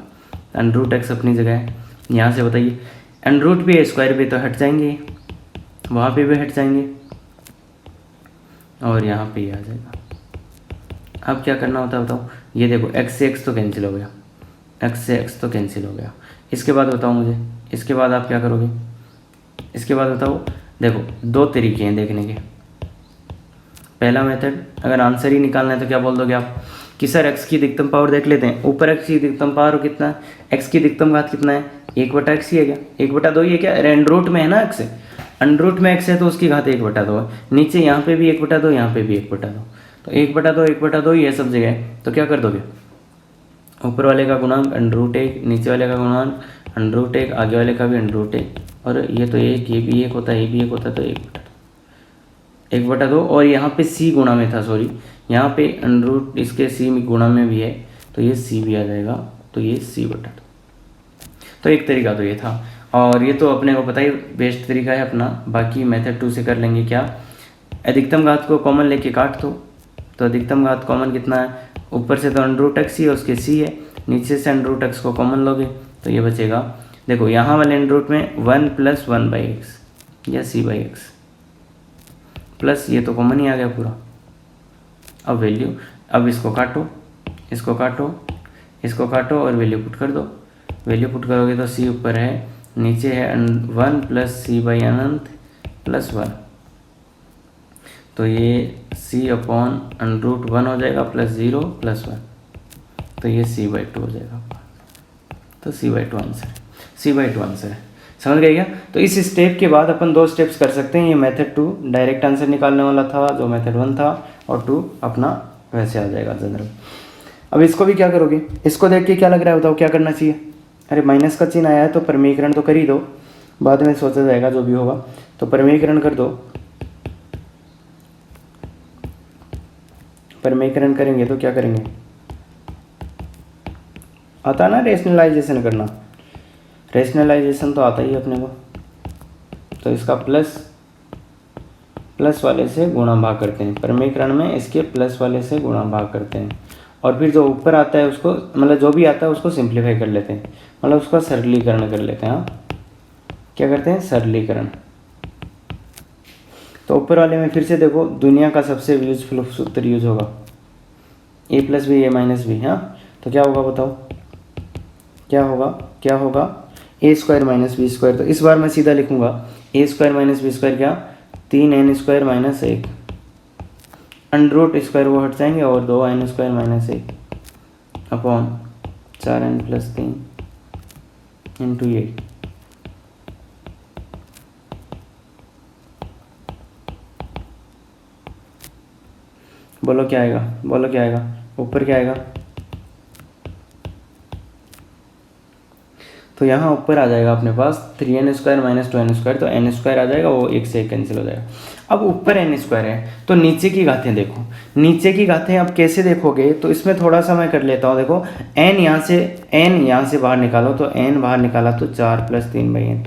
under root x अपनी जगह है। यहाँ से बताइए अंडर रूट भी स्क्वायर भी तो हट जाएंगे, वहाँ पे भी हट जाएंगे, और यहाँ पे ही आ जाएगा। अब क्या करना होता है बताओ, ये देखो x से x तो कैंसिल हो गया, एक्स से एक्स तो कैंसिल हो गया। इसके बाद बताओ मुझे, इसके बाद आप क्या करोगे, इसके बाद बताओ। देखो दो तरीके हैं देखने के। पहला मेथड, अगर आंसर ही निकालना है तो क्या बोल दोगे आप कि सर एक्स की अधिकतम पावर देख लेते हैं। ऊपर एक्स की अधिकतम पावर कितना है, एक्स की अधिकतम घात कितना है, 1/x ही है क्या, 1/2 ही है क्या, अंडर रूट में है ना एक्स, अंडर रूट में एक्स है तो उसकी घात 1/2 है। नीचे यहाँ पे भी 1/2, यहाँ पे भी 1/2, तो 1/2 ही है सब जगह। तो क्या कर दोगे, ऊपर वाले का गुणांक अंडर रूट 1, नीचे वाले का गुणांक अंडर रूट 1, आगे वाले का भी अंडर रूट 1, और ये तो एक, ये भी एक होता है, ये भी एक होता है, तो 1/2। और यहाँ पे सी गुणा में था, सॉरी, यहाँ पे अंडर रूट इसके सी गुणा में भी है, तो ये सी भी आ जाएगा, तो ये c/2। तो एक तरीका तो ये था, और ये तो अपने को पता ही बेस्ट तरीका है अपना। बाकी मेथड 2 से कर लेंगे क्या, अधिकतम घात को कॉमन लेके काट दो। तो अधिकतम घात कॉमन कितना है, ऊपर से तो अंडर रूट एक्स ही है, उसके सी है, नीचे से अंडर रूट एक्स को कॉमन लोगे तो ये बचेगा। देखो यहाँ वाले अंडर रूट में 1 + 1/x या c/x प्लस ये तो कॉमन ही आ गया पूरा। अब वैल्यू, अब इसको काटो, इसको काटो, इसको काटो और वैल्यू पुट कर दो। वैल्यू पुट करोगे तो c ऊपर है, नीचे है 1 + c/अनंत + 1, तो ये c/√1 हो जाएगा +0 + 1, तो ये c/2 हो जाएगा। तो c/2 आंसर है, c/2 आंसर है। समझ गए क्या। तो इस स्टेप के बाद अपन 2 स्टेप्स कर सकते हैं। ये मेथड 2 डायरेक्ट आंसर निकालने वाला था जो मेथड 1 था, और 2 अपना वैसे आ जाएगा जनरल। अब इसको भी क्या करोगे, इसको देख के क्या लग रहा है बताओ क्या करना चाहिए। अरे माइनस का चिन्ह आया है तो परमीकरण तो कर ही दो, बाद में सोचा जाएगा जो भी होगा। तो परमीकरण कर दो, परमीकरण करेंगे तो क्या करेंगे, आता ना रेशनलाइजेशन करना, रेशनलाइजेशन तो आता ही अपने को। तो इसका प्लस वाले से गुणा भाग करते हैं, परमीकरण में इसके प्लस वाले से गुणा भाग करते हैं, और फिर जो ऊपर आता है उसको, मतलब जो भी आता है उसको सिंप्लीफाई कर लेते हैं, मतलब उसका सरलीकरण कर लेते हैं। हाँ, क्या करते हैं, सरलीकरण। तो ऊपर वाले में फिर से देखो, दुनिया का सबसे यूजफुल सूत्र यूज होगा, a + b a - b। हाँ, तो क्या होगा बताओ, क्या होगा, क्या होगा, a² - b²। तो इस बार मैं सीधा लिखूंगा a² - b² क्या, 3n² - 1, अंडर रूट स्क्वायर वो हट जाएंगे और 2n² - 1 अपॉन 4n + 3 × 8। बोलो क्या आएगा, बोलो क्या आएगा, ऊपर क्या आएगा। तो यहाँ ऊपर आ जाएगा अपने पास 3n² - 2n², तो n² आ जाएगा, वो 1 से 1 कैंसिल हो जाएगा। अब ऊपर n² है तो नीचे की घातें देखो, नीचे की घातें अब कैसे देखोगे, तो इसमें थोड़ा सा मैं कर लेता हूँ। देखो n यहाँ से बाहर निकालो, तो n बाहर निकाला तो 4 + 3/n,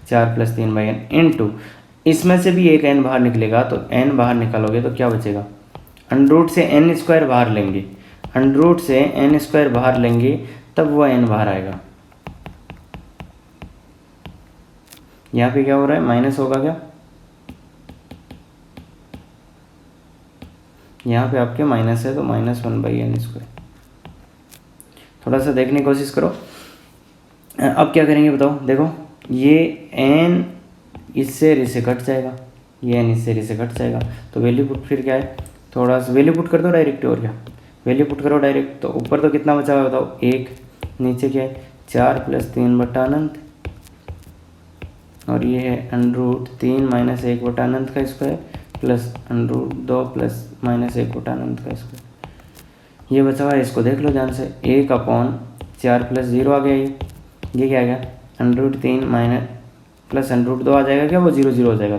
4 + 3/n इंटू, इसमें से भी एक n बाहर निकलेगा, तो n बाहर निकालोगे तो क्या बचेगा, अंडर रूट से n² बाहर लेंगे, अंडर रूट से n² बाहर लेंगे तब वो n बाहर आएगा। यहाँ पे क्या हो रहा है, माइनस होगा क्या, यहाँ पे आपके माइनस है तो -1/n²। थोड़ा सा देखने की कोशिश करो। अब क्या करेंगे बताओ, देखो ये n इससे रिसे कट जाएगा, ये n इससे रिसे कट जाएगा, तो वैल्यू पुट फिर क्या है, थोड़ा सा वैल्यू पुट कर दो डायरेक्ट, और क्या वैल्यू पुट करो डायरेक्ट। तो ऊपर तो कितना बचा हुआ बताओ, 1, नीचे क्या है 4 + 3/अनंत, और ये है अंडर रूट 3 - 1/अनंत का स्क्वायर प्लस अंडर रूट 2 + -1/अनंत का स्क्वायर। ये बचा हुआ है, इसको देख लो ध्यान से, 1/4 + 0 आ गया, ये क्या आ गया, अंडर रूट 3 प्लस अंडर रूट 2 आ जाएगा क्या, वो 0 0 हो जाएगा।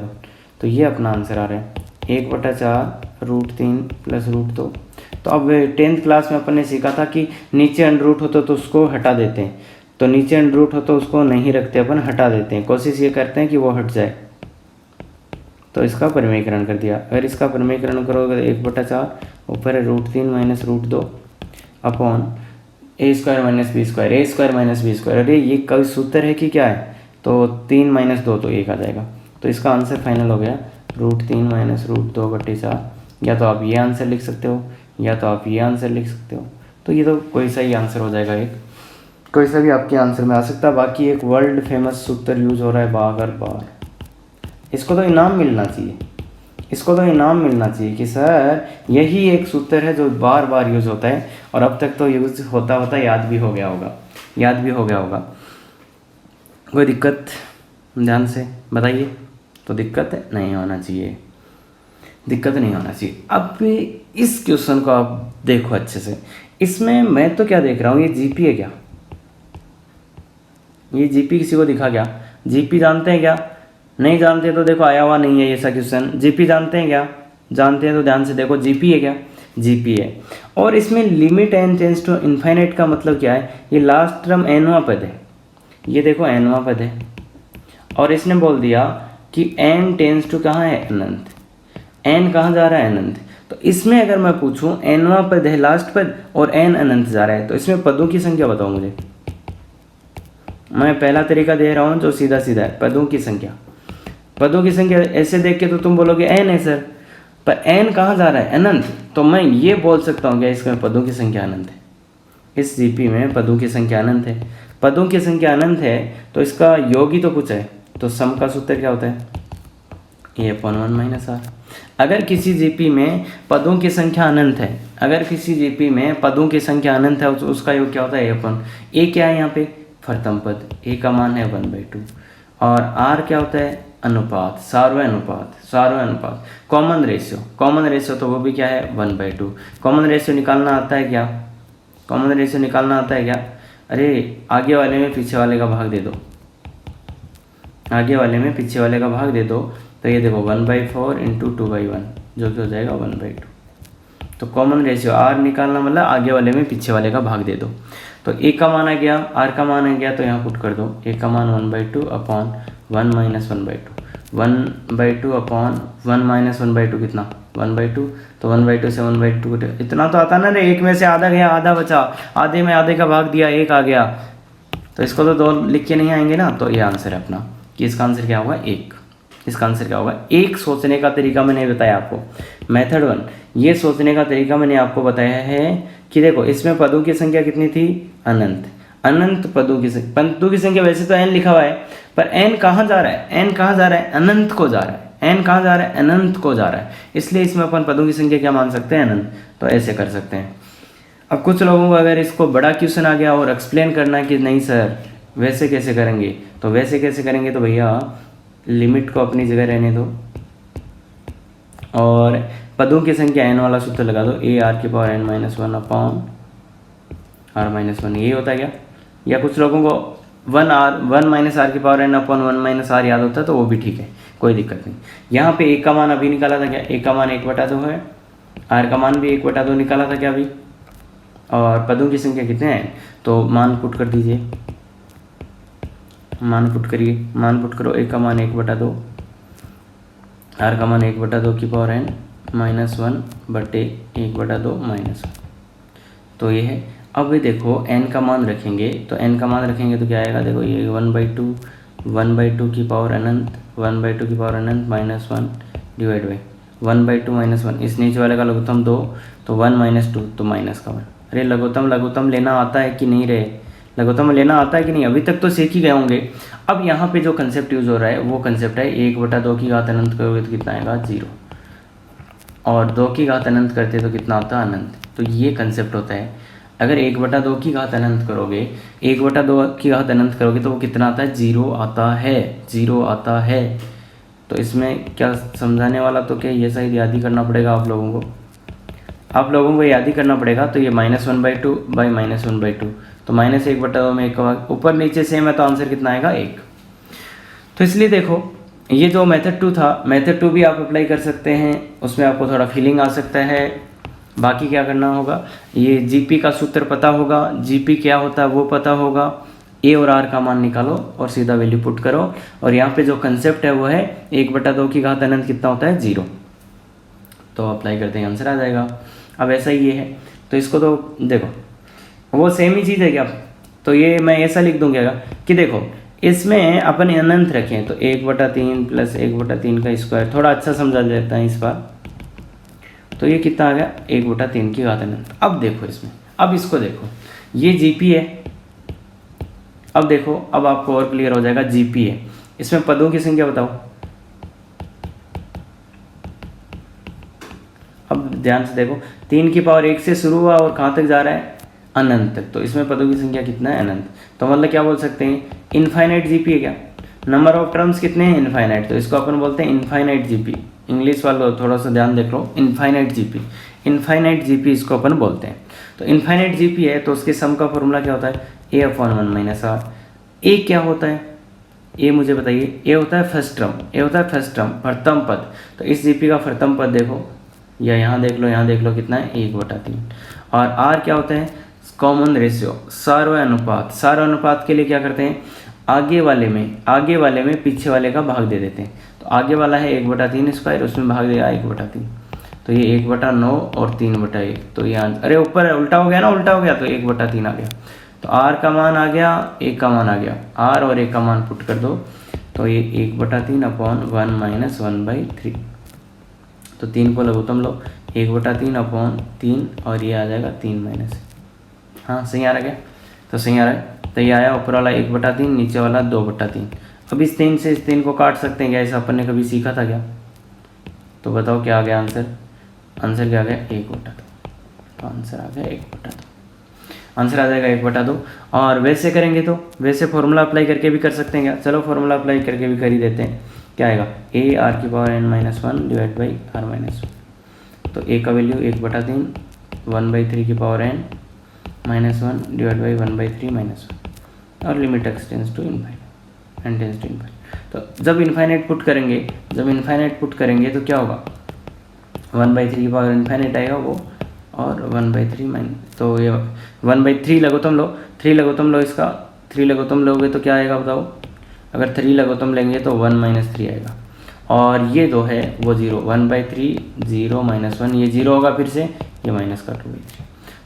तो ये अपना आंसर आ रहा है 1/4 √3 + √2। तो अब 10th क्लास में अपन ने सीखा था कि नीचे अंडर रूट होता तो उसको हटा देते हैं, तो नीचे अंडर रूट हो तो उसको नहीं रखते, अपन हटा देते हैं, कोशिश ये करते हैं कि वो हट जाए। तो इसका परमीकरण कर दिया, अगर इसका परमीकरण करोगे तो 1/4 ऊपर है √3 - √2 अपॉन a² - b²। अरे ये कोई सूत्र है कि क्या है, तो 3 - 2 तो 1 आ जाएगा। तो इसका आंसर फाइनल हो गया √3 - √2/4। या तो आप ये आंसर लिख सकते हो, या तो आप ये आंसर लिख सकते हो, तो ये तो कोई सा ही आंसर हो जाएगा, एक कोई सा भी आपके आंसर में आ सकता है। बाकी एक वर्ल्ड फेमस सूत्र यूज हो रहा है बार बार, इसको तो इनाम मिलना चाहिए, इसको तो इनाम मिलना चाहिए कि सर यही एक सूत्र है जो बार बार यूज़ होता है और अब तक तो यूज़ होता होता याद भी हो गया होगा, याद भी हो गया होगा। कोई दिक्कत ध्यान से बताइए, तो दिक्कत नहीं होना चाहिए, दिक्कत नहीं होना चाहिए। अब इस क्वेश्चन को आप देखो अच्छे से, इसमें मैं तो क्या देख रहा हूँ, ये जीपी है क्या, ये जीपी किसी को दिखा क्या, जीपी जानते हैं क्या, नहीं जानते तो देखो आया हुआ नहीं है ऐसा क्वेश्चन। जीपी जानते हैं क्या, जानते हैं तो ध्यान से देखो, जीपी है क्या, जीपी है। और इसमें limit n tends to infinite का मतलब क्या है, ये लास्ट टर्म एनवा पद है, ये देखो एनवा पद है, और इसने बोल दिया कि एन टेंस टू कहाँ है, अनंत, एन कहाँ जा रहा है, अनंत। तो इसमें अगर मैं पूछूं एनवा पद है लास्ट पद और एन अनंत जा रहा है, तो इसमें पदों की संख्या बताओ मुझे। मैं पहला तरीका दे रहा हूँ जो सीधा सीधा है, पदों की संख्या। पदों की संख्या ऐसे देख के तो तुम बोलोगे एन है सर, पर एन कहाँ जा रहा है, अनंत। तो मैं ये बोल सकता हूँ क्या, इसमें पदों की संख्या अनंत है, इस जीपी में पदों की संख्या अनंत है। पदों की संख्या अनंत है तो इसका योग ही तो कुछ है, तो सम का सूत्र क्या होता है, a/1 - r। अगर किसी जीपी में पदों की संख्या अनंत है, अगर किसी जीपी में पदों की संख्या अनंत है उसका योग क्या होता है, a क्या है यहाँ पे, प्रथम पद, a का मान है 1/2, और r क्या होता है, अनुपात, सार्वय अनुपात, सार्वय अनुपात। कॉमन रेशियो, कॉमन रेशियो तो वो भी क्या है 1/2। कॉमन रेशियो निकालना आता है क्या, कॉमन रेशियो निकालना आता है क्या, अरे आगे वाले में पीछे वाले का भाग दे दो, आगे वाले में पीछे वाले का भाग दे दो, तो ये देखो 1/4 × 2/1 जो कि हो जाएगा 1/2। तो कॉमन रेशियो r निकालना मतलब आगे वाले में पीछे वाले का भाग दे दो। तो a का मान आ गया, r का मान आ गया, तो यहाँ पुट कर दो, a का मान 1/2 अपॉन 1 - 1/2, 1/2 अपॉन 1 - 1/2 कितना, 1/2। तो 1/2 से 1/2 इतना तो आता ना रे, एक में से आधा गया आधा बचा, आधे में आधे का भाग दिया, एक आ गया, तो इसको तो 2 लिख के नहीं आएंगे ना। तो ये आंसर है अपना, कि इसका आंसर क्या होगा, 1। इसका आंसर क्या होगा, एक सोचने का तरीका मैंने बताया आपको, मेथड 1, ये सोचने का तरीका मैंने आपको बताया है कि देखो इसमें पदों की संख्या कितनी थी, अनंत, अनंत पदों की संख्या वैसे तो n लिखा हुआ है, पर n कहाँ जा रहा है, n कहाँ जा रहा है, अनंत को जा रहा है, n कहाँ जा रहा है, अनंत को जा रहा है, इसलिए इसमें अपन पदों की संख्या क्या मान सकते हैं, अनंत। तो ऐसे कर सकते हैं। अब कुछ लोगों को अगर इसको बड़ा क्वेश्चन आ गया और एक्सप्लेन करना है कि नहीं सर वैसे कैसे करेंगे, तो वैसे कैसे करेंगे, तो भैया लिमिट को अपनी जगह रहने दो और पदों की संख्या n वाला सूत्र लगा दो, a r⁻n - 1 अपॉन r-1, यही होता है क्या। या कुछ लोगों को 1 r⁻n अपॉन 1 - r याद होता है, तो वो भी ठीक है, कोई दिक्कत नहीं। यहाँ पे a का मान अभी निकाला था क्या, a का मान 1/2 है, r का मान भी 1/2 निकाला था क्या अभी, और पदों की संख्या कितने हैं, तो मान पुट कर दीजिए, मान पुट करिए, मान पुट करो, a का मान 1/2, r का मान 1/2 की पावर n -1 बटे 1/2 -1, तो ये है। अब ये देखो n का मान रखेंगे, तो n का मान रखेंगे तो क्या आएगा, देखो ये 1/2 की पावर अनंत, 1/2 की पावर अनंत -1 डिवाइड बाई 1/2 -1, इस नीचे वाले का लघुत्तम 2, तो 1 - 2 तो माइनस का 1। अरे लघुत्तम लेना आता है कि नहीं रे, लघुत्तम लेना आता है कि नहीं, अभी तक तो सीख ही गए होंगे। अब यहाँ पे जो कंसेप्ट यूज़ हो रहा है वो कंसेप्ट है 1/2 की घात अनंत करोगे तो कितना आएगा, 0, और 2 की घात अनंत करते तो कितना आता है, अनंत। तो ये कंसेप्ट होता है, अगर 1/2 की घात अनंत करोगे, 1/2 की घात अनंत करोगे तो वो कितना आता है, 0 आता है, 0 आता है। तो इसमें क्या समझाने वाला, तो क्या ये शायद याद ही करना पड़ेगा आप लोगों को, आप लोगों को याद ही करना पड़ेगा। तो ये -1/2 बाई -1/2, तो -1/2 में 1 ऊपर नीचे सेम है, तो आंसर कितना आएगा, 1। तो इसलिए देखो ये जो मेथड 2 था, मेथड 2 भी आप अप्लाई कर सकते हैं, उसमें आपको थोड़ा फीलिंग आ सकता है। बाकी क्या करना होगा, ये जीपी का सूत्र पता होगा, जीपी क्या होता है वो पता होगा, ए और आर का मान निकालो और सीधा वैल्यू पुट करो, और यहाँ पे जो कंसेप्ट है वो है 1/2 की घात अनंत कितना होता है, 0, तो अप्लाई करते हैं आंसर आ जाएगा। अब ऐसा ही ये है, तो इसको तो देखो वो सेम ही चीज़ है क्या, तो ये मैं ऐसा लिख दूँ क्या कि देखो इसमें अपन अनंत रखें तो 1/3 + 1/3 का स्क्वायर, थोड़ा अच्छा समझा जाता है इस बार, तो ये कितना आ गया, 1/3 की घात अनंत। अब देखो इसमें अब इसको देखो, ये जीपी है। अब देखो, अब आपको और क्लियर हो जाएगा, जीपी है, इसमें पदों की संख्या बताओ। अब ध्यान से देखो, 3 की पावर 1 से शुरू हुआ और कहाँ तक जा रहा है, अनंत तक। तो इसमें पदों की संख्या कितना है, अनंत। तो मतलब क्या बोल सकते हैं, इनफाइनाइट जीपी है क्या। नंबर ऑफ टर्म्स कितने हैं, इनफाइनाइट, तो इसको अपन बोलते हैं इनफाइनाइट जीपी। इंग्लिश वालों थोड़ा सा ध्यान देख लो, इनफाइनाइट जीपी, इनफाइनाइट जीपी इसको अपन बोलते हैं। तो इनफाइनाइट जीपी है तो उसके सम का फॉर्मूला क्या होता है, a/1 - r। ए क्या होता है, ए मुझे बताइए। ए होता है फर्स्ट टर्म, ए होता है फर्स्ट टर्म, प्रथम पद। तो इस जीपी का प्रथम पद देखो, या यहाँ देख लो, यहाँ देख लो कितना है, 1/3। और आर क्या होता है, कॉमन रेशियो, सार्वय अनुपात। सार्वय अनुपात के लिए क्या करते हैं, आगे वाले में पीछे वाले का भाग दे देते हैं। तो आगे वाला है 1/3 स्क्वायर, उसमें भाग देगा 1/3। तो ये 1/9 और 3/1। तो ये अरे ऊपर उल्टा हो गया ना, उल्टा हो गया तो 1/3 आ गया। तो आर का मान आ गया, ए का मान आ गया, आर और ए का मान पुट कर दो। तो ये 1/3 अपॉन 1 - 1/3। तो 3 को लघुत्तम लो, 1/3 अपॉन 3, और ये आ जाएगा 3 - हाँ सही आ रहा क्या, तो सही आ रहा है। तो ये आया ऊपर वाला 1/3, नीचे वाला 2/3। अब इस 3 से इस 3 को काट सकते हैं क्या, ऐसा अपन ने कभी सीखा था क्या। तो बताओ क्या आ गया आंसर, आंसर क्या आ गया, 1/2। तो आंसर आ गया 1/2, आंसर आ जाएगा 1/2। और वैसे करेंगे तो वैसे फॉर्मूला अप्लाई करके भी कर सकते हैं क्या, चलो फॉर्मूला अप्लाई करके भी कर ही देते हैं। क्या आएगा, a/r⁻n - 1 डिवाइड बाई r-1। तो a का वैल्यू 1/3, 1/3 की पावर n -1 डिवाइड बाई 1/3 - 1, और limit x tends to infinite, n tends to infinite. तो जब इनफाइनाइट पुट करेंगे तो क्या होगा, 1/3 की पावर इनफाइनाइट आएगा वो, और 1/3 माइनस, तो ये 1/3 लघुत्तम लो, 3 लघुत्तम लो, इसका 3 लघुत्तम लोगे तो क्या आएगा बताओ। अगर 3 लघुत्तम लेंगे तो 1 - 3 आएगा, और ये दो है वो 0, 1/3 0 - 1, ये 0 होगा फिर से, ये माइनस का 2/3।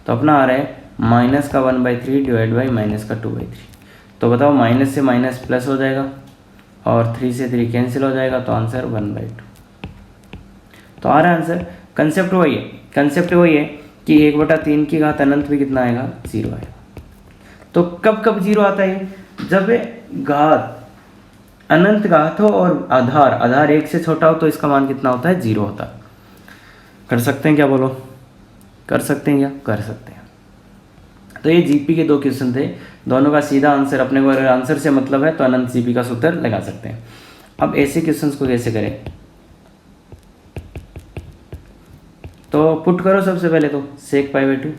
तो अपना आ रहा है माइनस का 1/3 डिवाइड बाई माइनस का 2/3। तो बताओ, माइनस से माइनस प्लस हो जाएगा, और 3 से 3 कैंसिल हो जाएगा, तो आंसर 1/2। तो आ रहा है आंसर। कंसेप्ट वही है कि 1/3 की घात अनंत में कितना आएगा, 0 आएगा। तो कब कब 0 आता है, जब घात अनंत घात हो और आधार 1 से छोटा हो, तो इसका मान कितना होता है, 0 होता है। कर सकते हैं क्या, बोलो, कर सकते हैं क्या, कर सकते हैं। तो ये जीपी के 2 क्वेश्चन थे, दोनों का सीधा आंसर, अपने को अगर आंसर से मतलब है तो अनंत जीपी का सूत्र लगा सकते हैं। अब ऐसे क्वेश्चंस को कैसे करें, तो पुट करो सबसे पहले तो sec π/2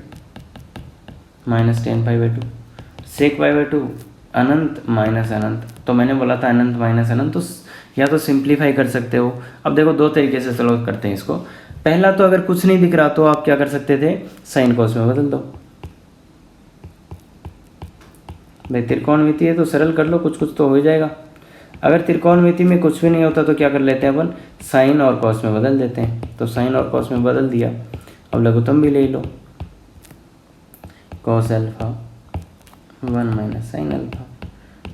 - tan π/2, sec π/2 अनंत माइनस अनंत। तो मैंने बोला था अनंत माइनस अनंत, तो या तो सिंप्लीफाई कर सकते हो। अब देखो 2 तरीके से सॉल्व करते हैं इसको। पहला तो अगर कुछ नहीं दिख रहा तो आप क्या कर सकते थे, साइन कॉस में बदल दो। भाई त्रिकोणमिति है तो सरल कर लो, कुछ कुछ तो हो ही जाएगा। अगर त्रिकोणमिति में कुछ भी नहीं होता तो क्या कर लेते हैं अपन, साइन और कॉस में बदल देते हैं। तो साइन और कॉस में बदल दिया। अब लघुत्तम भी ले लो, कॉस अल्फा 1 - साइन अल्फा,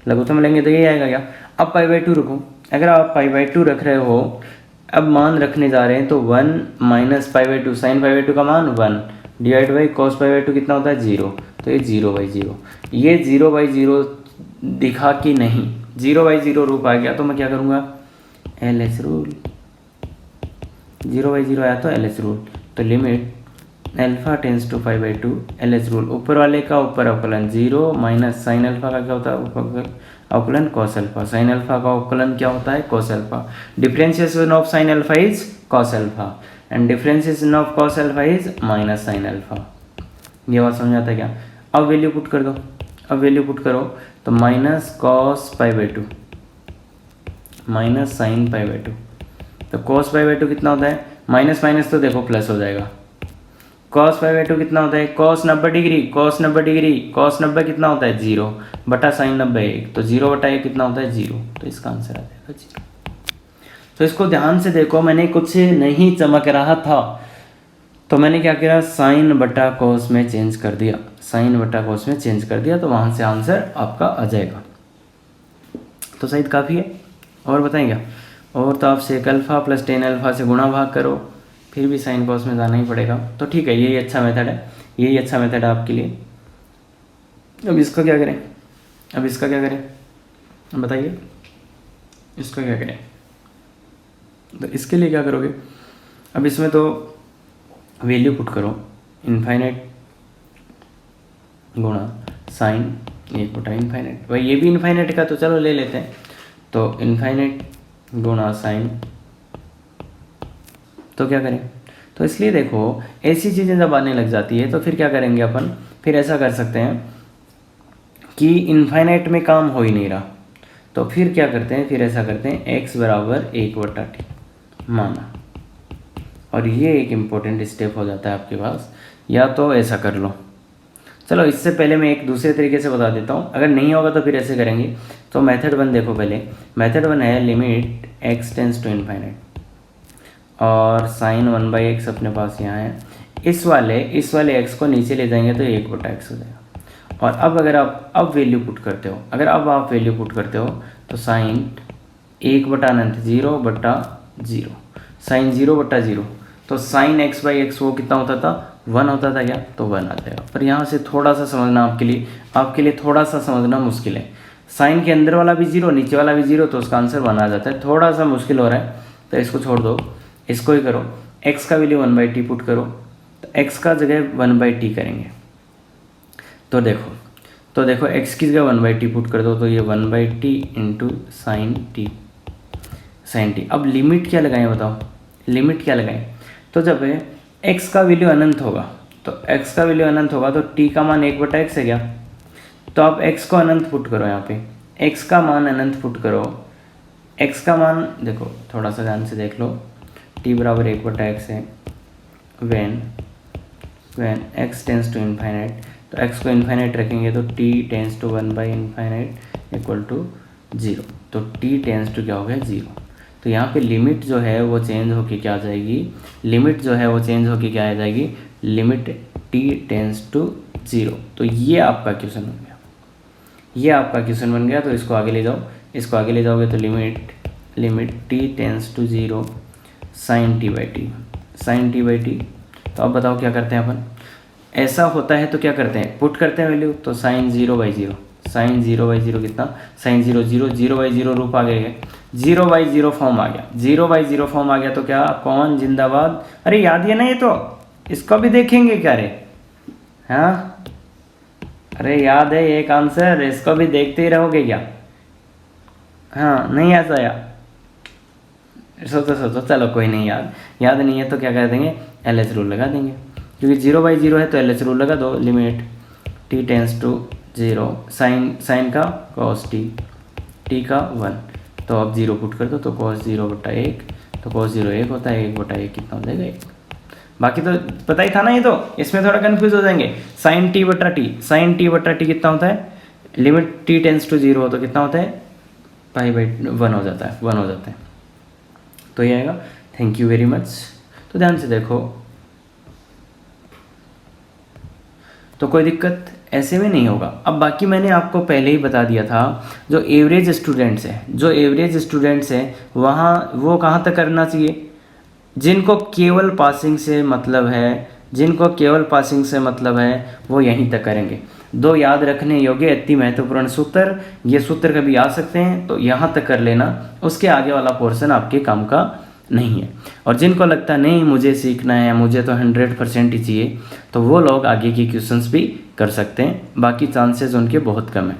लघुत्तम लेंगे तो ये आएगा क्या। अब π/2 रखो, अगर आप π/2 रख रहे हो, अब मान रखने जा रहे हैं तो 1 - π/2, साइन π/2 का मान 1 डिवाइड बाई कॉस π/2 कितना होता है, 0। तो ये 0/0, ये 0/0 दिखा कि नहीं, 0/0 रूप आ गया तो मैं क्या करूँगा, LS रूल। 0/0 आया तो LS रूल। तो limit alpha tends to π/2 LS rule, ऊपर वाले का ऊपर अवकलन 0 माइनस साइन अल्फा का क्या होता है, अवकलन कॉस अल्फा। साइन अल्फा का अवकलन क्या होता है, cos alpha. Differentiation of sine alpha is cos alpha and differentiation of cos alpha is minus sine alpha. ये बात समझ आता है क्या। अब वैल्यू पुट कर दो, अब वैल्यू पुट करो तो माइनस कॉस π/2 माइनस साइन π/2। तो कॉस π/2 कितना होता है, माइनस माइनस तो देखो प्लस हो जाएगा। कॉस π/2 कितना होता है, cos 90 degree, cos 90 degree, cos 90 कितना होता है, 0 बटा साइन 90 1, तो 0/1 कितना होता है, 0। तो इसका आंसर आ जाएगा 0। तो इसको ध्यान से देखो, मैंने कुछ नहीं चमक रहा था तो मैंने क्या किया, साइन बटा कॉस में चेंज कर दिया, साइन बटा कॉस में चेंज कर दिया, तो वहाँ से आंसर आपका आ जाएगा। तो शायद काफ़ी है, और बताएंगे क्या, और तो आप sec alpha plus tan alpha से गुणा भाग करो, फिर भी साइन कॉस में जाना ही पड़ेगा। तो ठीक है, यही अच्छा मेथड है, यही अच्छा मेथड है आपके लिए। अब इसका क्या करें, अब इसका क्या करें बताइए, इसका क्या करें? तो इसके लिए क्या करोगे, अब इसमें तो वैल्यू पुट करो, इनफाइनाइट गुणा साइन 1/इनफाइनाइट। भाई ये भी इनफाइनाइट का तो चलो ले लेते हैं, तो इनफाइनाइट गुणा साइन, तो क्या करें? तो इसलिए देखो ऐसी चीज़ें जब आने लग जाती है तो फिर क्या करेंगे अपन, फिर ऐसा कर सकते हैं कि इनफाइनाइट में काम हो ही नहीं रहा, तो फिर क्या करते हैं, फिर ऐसा करते हैं x बराबर 1/t माना, और ये एक इम्पोर्टेंट स्टेप हो जाता है आपके पास। या तो ऐसा कर लो, चलो इससे पहले मैं एक दूसरे तरीके से बता देता हूँ, अगर नहीं होगा तो फिर ऐसे करेंगे। तो मेथड 1 देखो, पहले मेथड 1 है limit x tends to infinite, और साइन 1/x अपने पास यहाँ है, इस वाले x को नीचे ले जाएंगे तो 1/x हो जाएगा। और अब अगर आप अब वैल्यू पुट करते हो, अगर अब आप वैल्यू पुट करते हो तो साइन 1/0/0, साइन 0/0, तो साइन x/x वो कितना होता था, 1 होता था क्या, तो 1 आ जाएगा। पर यहाँ से थोड़ा सा समझना आपके लिए थोड़ा सा समझना मुश्किल है, साइन के अंदर वाला भी 0 नीचे वाला भी 0, तो उसका आंसर 1 आ जाता है, थोड़ा सा मुश्किल हो रहा है तो इसको छोड़ दो, इसको ही करो। x का वैल्यू 1/t पुट करो, तो x का जगह 1/t करेंगे, तो देखो x की जगह 1/t पुट कर दो, तो ये 1/t इंटू साइन टी। अब लिमिट क्या लगाएं बताओ, लिमिट क्या लगाएं? तो जब x का वैल्यू अनंत होगा, तो x का वैल्यू अनंत होगा तो t का मान 1/x है क्या, तो आप x को अनंत पुट करो, यहाँ पे x का मान अनंत पुट करो, x का मान देखो थोड़ा सा ध्यान से देख लो, t बराबर 1/x है when x tends to infinite, तो x को इनफाइनाइट रखेंगे तो t टेंस टू 1/इनफाइनाइट इक्वल टू 0, तो t टेंस टू क्या हो गया 0। तो यहाँ पे लिमिट जो है वो चेंज होके क्या आ जाएगी, लिमिट जो है वो चेंज होके क्या आ जाएगी, लिमिट t टेंस टू 0। तो ये आपका क्वेश्चन बन गया, ये आपका क्वेश्चन बन गया। तो इसको आगे ले जाओ, इसको आगे ले जाओगे तो limit t tends to 0 sine t/t। तो अब बताओ क्या करते हैं अपन, ऐसा होता है तो क्या करते हैं, पुट करते हैं वैल्यू, तो साइन 0/0, साइन 0/0 कितना, साइन 0/0 रूप आ गया, 0/0 फॉर्म आ गया, 0/0 फॉर्म आ गया, तो क्या कौन जिंदाबाद, अरे याद है ना ये, तो इसको भी देखेंगे क्या रे, हाँ अरे याद है एक आंसर, इसको भी देखते ही रहोगे क्या, हाँ नहीं याद आया, सोचो चलो कोई नहीं, याद नहीं है तो क्या कर देंगे, LH रूल लगा देंगे, क्योंकि 0/0 है तो LH रूल लगा दो, limit t tends to 0 sine का cos t का 1, तो अब 0 पुट कर दो, तो cos 0/1, तो cos 0 1 होता है, 1/1 कितना हो जाएगा 1। बाकी तो पता ही था ना, ये तो इसमें थोड़ा कन्फ्यूज हो जाएंगे, साइन t/t कितना होता है, लिमिट t टेंस टू 0 हो तो कितना होता है, π/1 हो जाता है, 1 हो जाता है। तो ये आएगा, थैंक यू वेरी मच। तो ध्यान से देखो, तो कोई दिक्कत ऐसे में नहीं होगा। अब बाकी मैंने आपको पहले ही बता दिया था, जो एवरेज स्टूडेंट्स हैं वहाँ वो कहाँ तक करना चाहिए, जिनको केवल पासिंग से मतलब है वो यहीं तक करेंगे। दो याद रखने योग्य अति महत्वपूर्ण सूत्र, ये सूत्र कभी आ सकते हैं तो यहाँ तक कर लेना, उसके आगे वाला पोर्शन आपके काम का नहीं है। और जिनको लगता नहीं मुझे सीखना है, मुझे तो 100% ही चाहिए, तो वो लोग आगे के क्वेश्चंस भी कर सकते हैं, बाकी चांसेस उनके बहुत कम है।